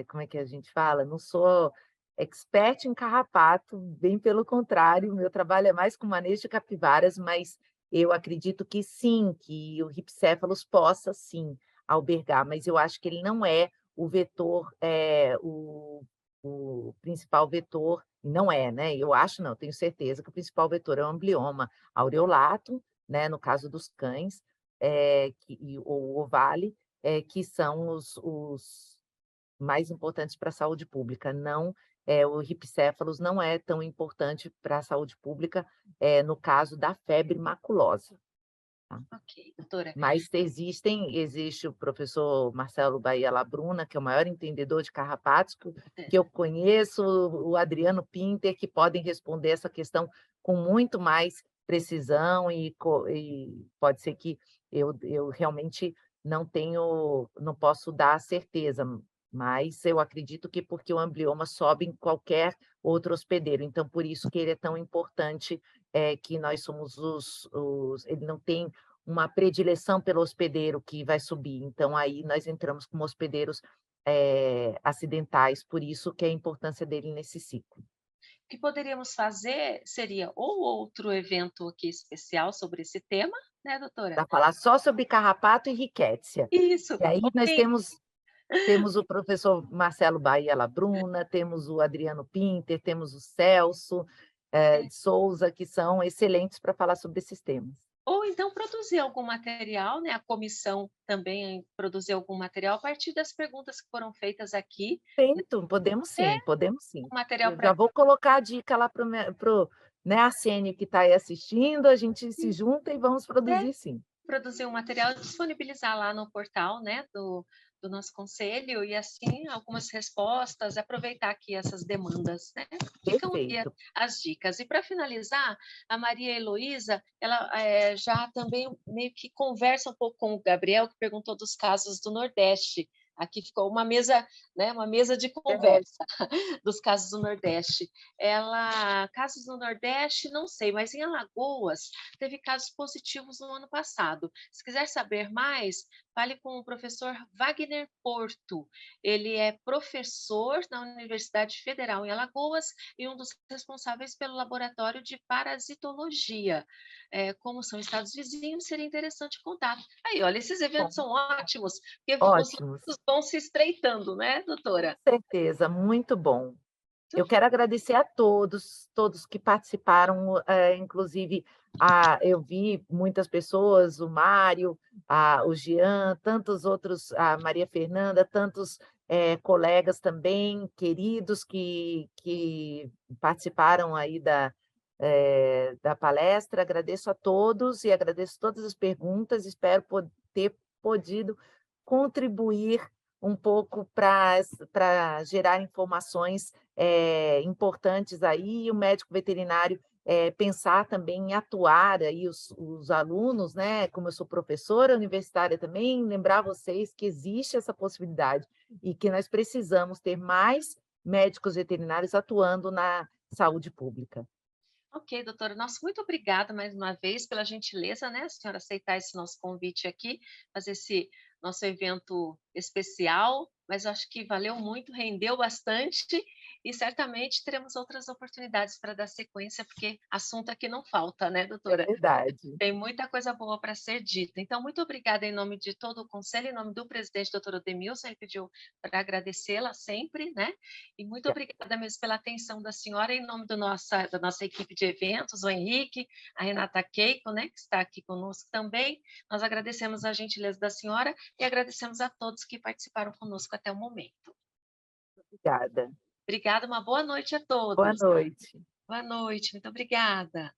como é que a gente fala? Não sou expert em carrapato, bem pelo contrário, o meu trabalho é mais com manejo de capivaras, mas eu acredito que sim, que o Ripséfalos possa sim albergar, mas eu acho que ele não é o vetor, o principal vetor, não é, né, eu acho não, tenho certeza que o principal vetor é o amblioma aureolato, né, no caso dos cães, ou ovale, que são os mais importantes para a saúde pública, não o ripséfalos não é tão importante para a saúde pública, no caso da febre maculosa, tá. Ok, doutora. Mas existe o professor Marcelo Baía Labruna, que é o maior entendedor de carrapatos É. que eu conheço, o Adriano Pinter, que podem responder essa questão com muito mais precisão e pode ser que eu realmente não posso dar certeza, mas eu acredito que porque o amblioma sobe em qualquer outro hospedeiro, então por isso que ele é tão importante, que nós somos os ele não tem uma predileção pelo hospedeiro que vai subir, então aí nós entramos como hospedeiros, acidentais, por isso que é a importância dele nesse ciclo. O que poderíamos fazer seria ou outro evento aqui especial sobre esse tema, né, doutora? Para falar só sobre carrapato e rickettsia, Isso, e aí ou nós tem temos o professor Marcelo Baía Labruna, temos o Adriano Pinter, temos o Celso, é, de Souza, que são excelentes para falar sobre esses temas. ou então produzir algum material, né, a comissão também produzir algum material a partir das perguntas que foram feitas aqui, Perfeito, né, podemos sim. um material Eu para já vou colocar a dica lá para o né, Arsênio que está aí assistindo, a gente se junta e vamos produzir sim. produzir um material e disponibilizar lá no portal, né, do nosso conselho e assim algumas respostas, aproveitar aqui essas demandas, né. Ficam aqui Perfeito. as dicas. E para finalizar, a Maria Heloísa, ela, já também meio que conversa um pouco com o Gabriel, que perguntou dos casos do Nordeste. Aqui ficou uma mesa, né, uma mesa de É, conversa dos casos do Nordeste. Ela casos no Nordeste, não sei, mas em Alagoas teve casos positivos no ano passado. Se quiser saber mais, fale com o professor Wagner Porto. Ele é professor na Universidade Federal em Alagoas e um dos responsáveis pelo laboratório de parasitologia. Como são estados vizinhos, seria interessante contar. Aí, olha, esses eventos bom, são ótimos, porque os ótimos, laços vão se estreitando, né, doutora? com certeza, muito bom. Eu quero agradecer a todos, todos que participaram, inclusive eu vi muitas pessoas, o Mário, o Jean, tantos outros, a Maria Fernanda, tantos, colegas também queridos que participaram aí da palestra. Agradeço a todos e agradeço todas as perguntas, espero ter podido contribuir um pouco para gerar informações importantes aí, e o médico veterinário, pensar também em atuar aí os alunos, né, como eu sou professora universitária também, lembrar vocês que existe essa possibilidade e que nós precisamos ter mais médicos veterinários atuando na saúde pública. Ok, doutora. Nossa, muito obrigada mais uma vez pela gentileza, né, a senhora aceitar esse nosso convite aqui, fazer esse nosso evento especial, mas acho que valeu muito, rendeu bastante e certamente teremos outras oportunidades para dar sequência, porque assunto aqui não falta, né, É doutora? verdade. Tem muita coisa boa para ser dita. Então, muito obrigada em nome de todo o conselho, em nome do presidente, doutor Odemilson, ele pediu para agradecê-la sempre, né? E muito obrigada mesmo pela atenção da senhora, em nome da nossa equipe de eventos, o Henrique, a Renata Keiko, né, que está aqui conosco também. Nós agradecemos a gentileza da senhora e agradecemos a todos que participaram conosco até o momento. Obrigada. Obrigada, uma boa noite a Boa todos. noite. Boa noite, muito obrigada.